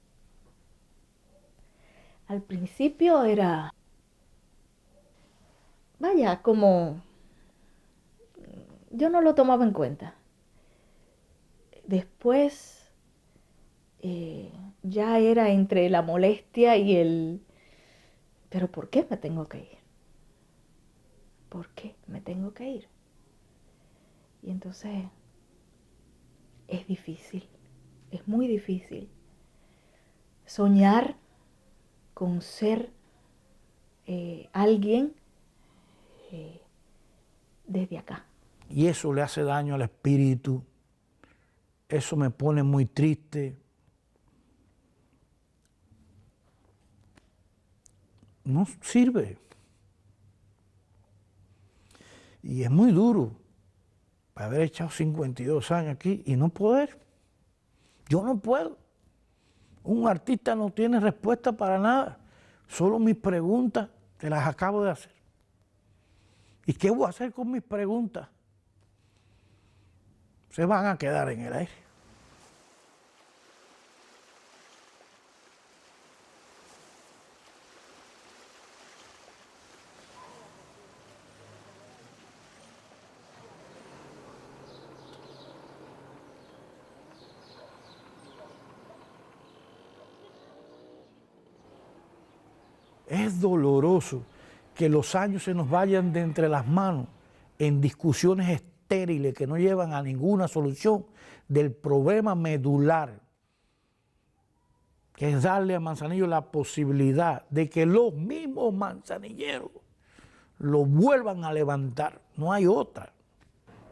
Al principio era, vaya, como yo no lo tomaba en cuenta. Después ya era entre la molestia y el, ¿pero por qué me tengo que ir? ¿Por qué me tengo que ir? Y entonces es difícil, es muy difícil soñar con ser alguien desde acá. Y eso le hace daño al espíritu, eso me pone muy triste. No sirve. Y es muy duro haber echado 52 años aquí y no poder. Yo no puedo. Un artista no tiene respuesta para nada. Solo mis preguntas te las acabo de hacer. ¿Y qué voy a hacer con mis preguntas? Se van a quedar en el aire. Es doloroso que los años se nos vayan de entre las manos en discusiones estériles que no llevan a ninguna solución del problema medular, que es darle a Manzanillo la posibilidad de que los mismos manzanilleros lo vuelvan a levantar. No hay otra.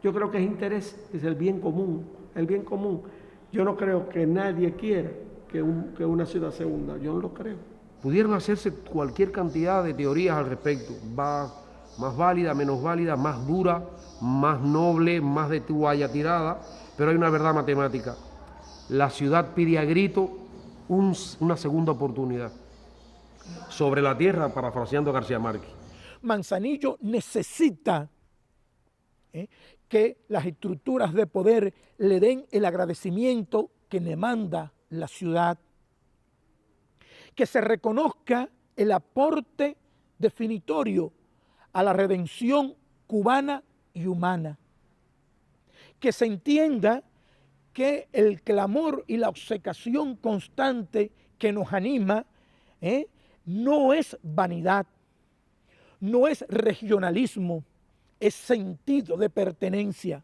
Yo creo que es interés, es el bien común. El bien común. Yo no creo que nadie quiera que una ciudad se hunda. Yo no lo creo. Pudieron hacerse cualquier cantidad de teorías al respecto. Va más válida, menos válida, más dura, más noble, más de toalla tirada. Pero hay una verdad matemática. La ciudad pide a grito una segunda oportunidad. Sobre la tierra, parafraseando a García Márquez. Manzanillo necesita que las estructuras de poder le den el agradecimiento que demanda la ciudad, que se reconozca el aporte definitorio a la redención cubana y humana, que se entienda que el clamor y la obcecación constante que nos anima no es vanidad, no es regionalismo, es sentido de pertenencia.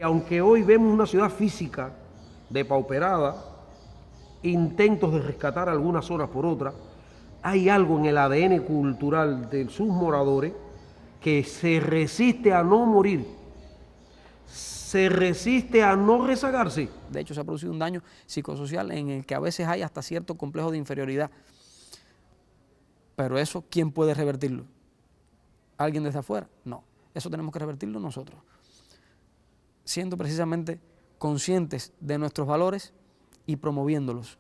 Aunque hoy vemos una ciudad física depauperada, intentos de rescatar algunas zonas por otras, hay algo en el ADN cultural de sus moradores que se resiste a no morir, se resiste a no rezagarse. De hecho, se ha producido un daño psicosocial en el que a veces hay hasta cierto complejo de inferioridad. Pero eso, ¿quién puede revertirlo? ¿Alguien desde afuera? No, eso tenemos que revertirlo nosotros, siendo precisamente conscientes de nuestros valores y promoviéndolos,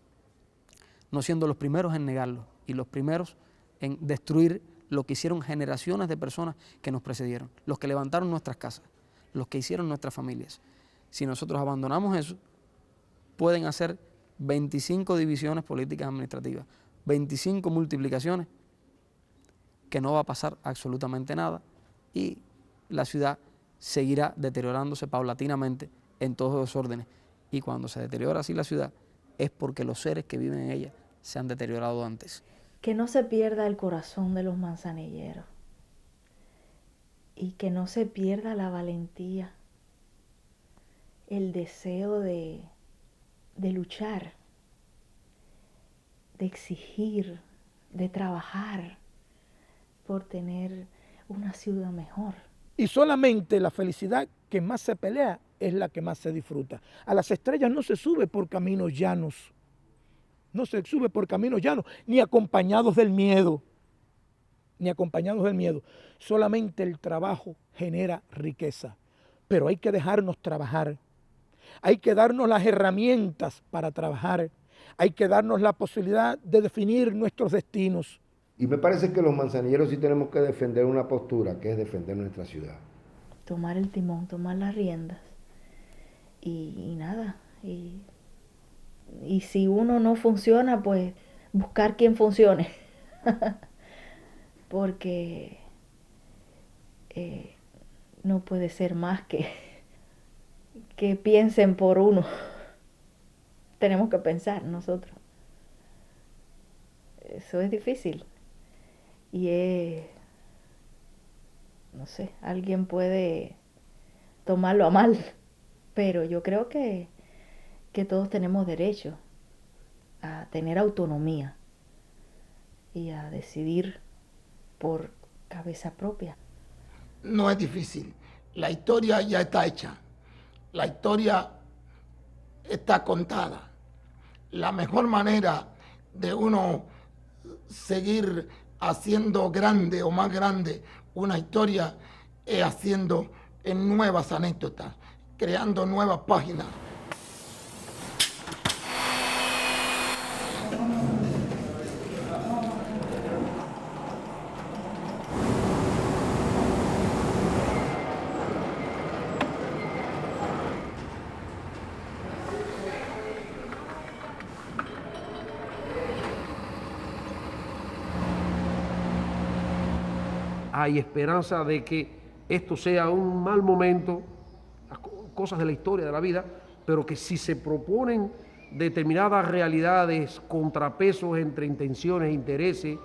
no siendo los primeros en negarlos y los primeros en destruir lo que hicieron generaciones de personas que nos precedieron, los que levantaron nuestras casas, los que hicieron nuestras familias. Si nosotros abandonamos eso, pueden hacer 25 divisiones políticas administrativas, 25 multiplicaciones, que no va a pasar absolutamente nada y la ciudad seguirá deteriorándose paulatinamente en todos los órdenes. Y cuando se deteriora así la ciudad, es porque los seres que viven en ella se han deteriorado antes. Que no se pierda el corazón de los manzanilleros y que no se pierda la valentía, el deseo de luchar, de exigir, de trabajar por tener una ciudad mejor. Y solamente la felicidad que más se pelea es la que más se disfruta. A las estrellas no se sube por caminos llanos, no se sube por caminos llanos, ni acompañados del miedo, ni acompañados del miedo. Solamente el trabajo genera riqueza, pero hay que dejarnos trabajar, hay que darnos las herramientas para trabajar, hay que darnos la posibilidad de definir nuestros destinos. Y me parece que los manzanilleros sí tenemos que defender una postura, que es defender nuestra ciudad. Tomar el timón, tomar las riendas y nada. Y si uno no funciona, pues buscar quien funcione. Porque no puede ser más que piensen por uno. Tenemos que pensar nosotros. Eso es difícil. Y no sé, alguien puede tomarlo a mal, pero yo creo que todos tenemos derecho a tener autonomía y a decidir por cabeza propia. No es difícil, la historia ya está hecha, la historia está contada. La mejor manera de uno seguir haciendo grande o más grande una historia es haciendo en nuevas anécdotas, creando nuevas páginas. Hay esperanza de que esto sea un mal momento, las cosas de la historia de la vida, pero que si se proponen determinadas realidades, contrapesos entre intenciones, intereses,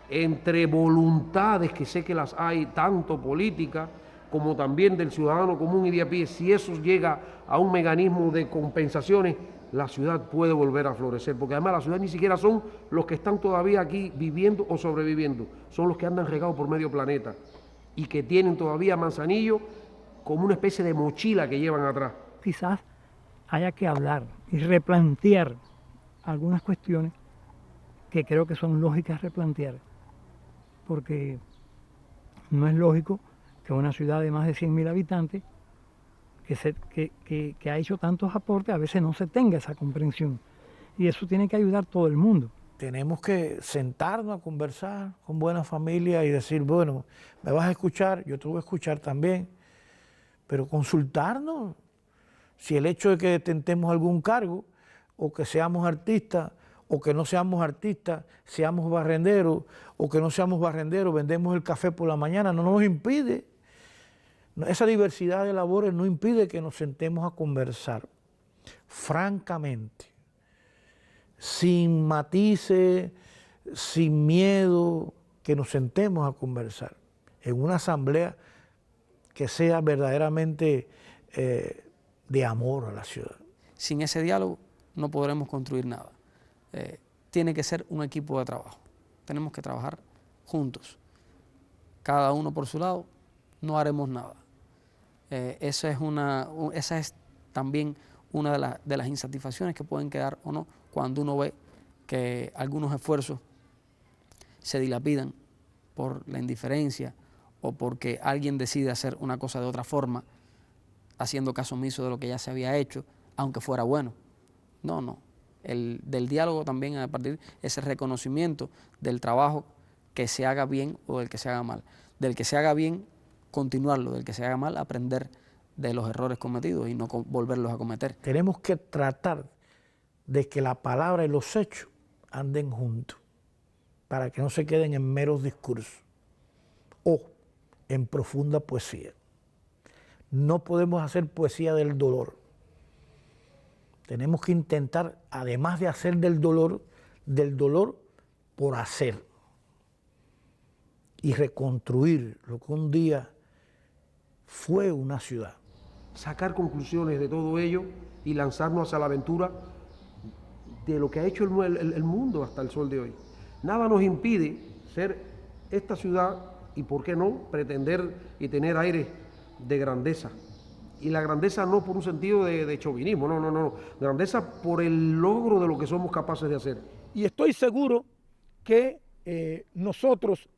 entre voluntades, que sé que las hay, tanto políticas como también del ciudadano común y de a pie, si eso llega a un mecanismo de compensaciones, la ciudad puede volver a florecer, porque además la ciudad ni siquiera son los que están todavía aquí viviendo o sobreviviendo, son los que andan regados por medio planeta y que tienen todavía Manzanillo como una especie de mochila que llevan atrás. Quizás haya que hablar y replantear algunas cuestiones que creo que son lógicas replantear, porque no es lógico que una ciudad de más de 100.000 habitantes que ha hecho tantos aportes, a veces no se tenga esa comprensión. Y eso tiene que ayudar todo el mundo. Tenemos que sentarnos a conversar con buena familia y decir, bueno, me vas a escuchar, yo te voy a escuchar también, pero consultarnos. Si el hecho de que tentemos algún cargo, o que seamos artistas, o que no seamos artistas, seamos barrenderos, o que no seamos barrenderos, vendemos el café por la mañana, no nos impide. Esa diversidad de labores no impide que nos sentemos a conversar francamente, sin matices, sin miedo, que nos sentemos a conversar en una asamblea que sea verdaderamente de amor a la ciudad. Sin ese diálogo no podremos construir nada. Tiene que ser un equipo de trabajo. Tenemos que trabajar juntos. Cada uno por su lado, no haremos nada. Esa es también una de las insatisfacciones que pueden quedar o no cuando uno ve que algunos esfuerzos se dilapidan por la indiferencia o porque alguien decide hacer una cosa de otra forma, haciendo caso omiso de lo que ya se había hecho, aunque fuera bueno. No. Del diálogo también, a partir de ese reconocimiento del trabajo que se haga bien o del que se haga mal. Del que se haga bien, continuarlo, del que se haga mal, aprender de los errores cometidos y no volverlos a cometer. Tenemos que tratar de que la palabra y los hechos anden juntos, para que no se queden en meros discursos o en profunda poesía. No podemos hacer poesía del dolor. Tenemos que intentar, además de hacer del dolor por hacer y reconstruir lo que un día fue una ciudad. Sacar conclusiones de todo ello y lanzarnos hacia la aventura de lo que ha hecho el mundo hasta el sol de hoy. Nada nos impide ser esta ciudad y, ¿por qué no?, pretender y tener aires de grandeza. Y la grandeza no por un sentido de chauvinismo, no. Grandeza por el logro de lo que somos capaces de hacer. Y estoy seguro que nosotros,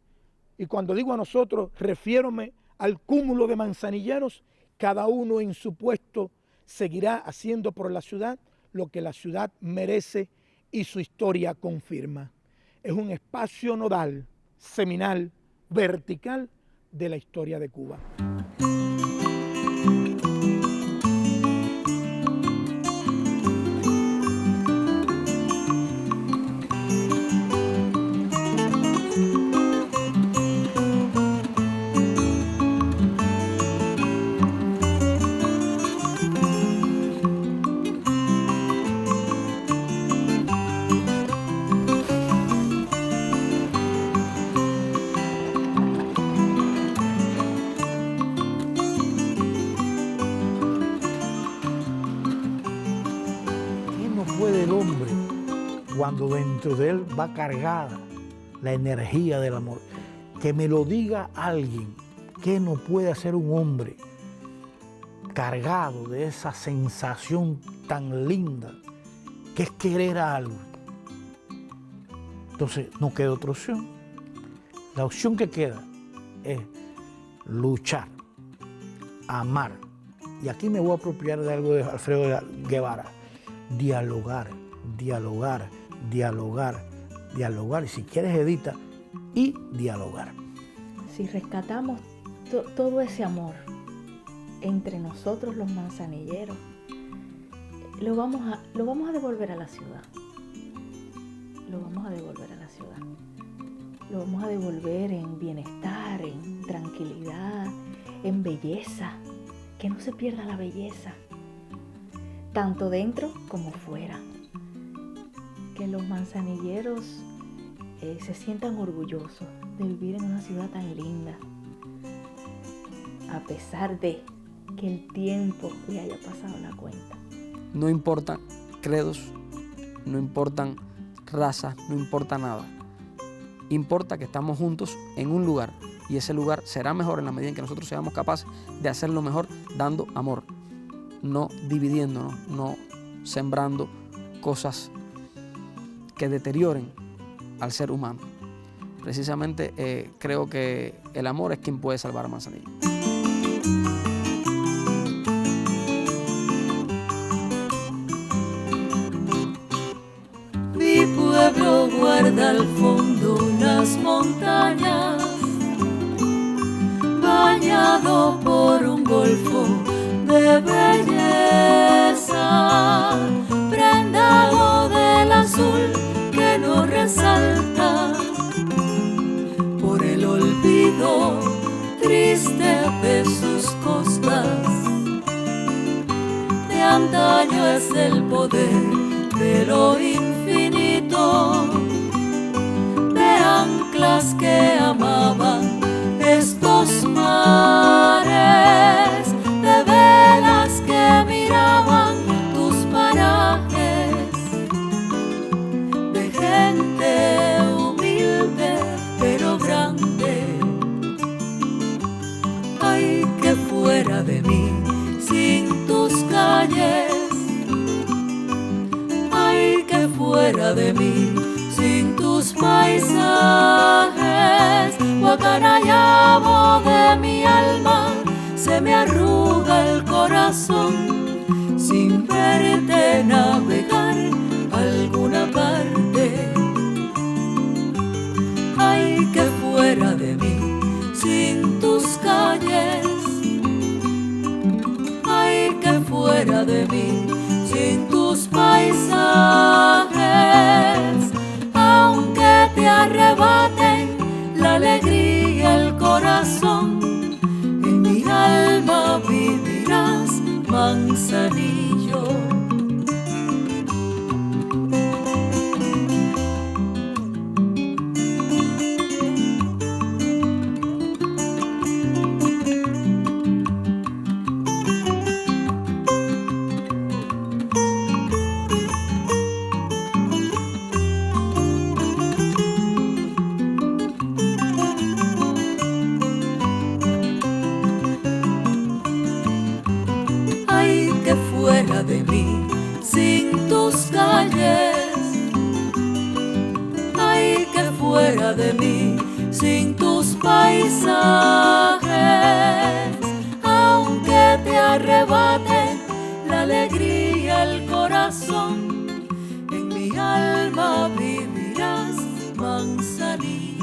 y cuando digo a nosotros, refiérome al cúmulo de manzanilleros, cada uno en su puesto seguirá haciendo por la ciudad lo que la ciudad merece y su historia confirma. Es un espacio nodal, seminal, vertical de la historia de Cuba. Cuando dentro de él va cargada la energía del amor. Que me lo diga alguien, que no puede hacer un hombre cargado de esa sensación tan linda que es querer a algo. Entonces no queda otra opción. La opción que queda es luchar, amar. Y aquí me voy a apropiar de algo de Alfredo Guevara. Dialogar, dialogar, dialogar, dialogar. Y si quieres, edita y dialogar. Si rescatamos todo ese amor entre nosotros los manzanilleros, lo vamos a devolver a la ciudad. Lo vamos a devolver a la ciudad. Lo vamos a devolver en bienestar, en tranquilidad, en belleza. Que no se pierda la belleza, tanto dentro como fuera. Que los manzanilleros se sientan orgullosos de vivir en una ciudad tan linda, a pesar de que el tiempo le haya pasado la cuenta. No importan credos, no importan razas, no importa nada. Importa que estamos juntos en un lugar. Y ese lugar será mejor en la medida en que nosotros seamos capaces de hacerlo mejor dando amor, no dividiéndonos, no sembrando cosas que deterioren al ser humano. Precisamente creo que el amor es quien puede salvar a Manzanillo. Mi pueblo guarda al fondo las montañas, bañado por un golfo de belleza, prendado del azul que no resalta por el olvido triste de sus costas. De antaño es el poder de lo infinito, de anclas que amaban estos mares, de velas que miraban tus parajes, de gente humilde pero grande. Ay, que fuera de mí sin tus calles, ay, que fuera de mí sin tus paisajes. Guacanayabo de mi alma, se me arruga el corazón sin verte navegar a alguna parte. Ay, que fuera de mí sin tus calles, ay, que fuera de mí sin tus paisajes. Aunque te arrebaten la alegría, el corazón, en mi alma vivirás, Manzanillo. De mí sin tus calles, ay, que fuera de mí sin tus paisajes. Aunque te arrebate la alegría, el corazón, en mi alma vivirás, Manzanillo.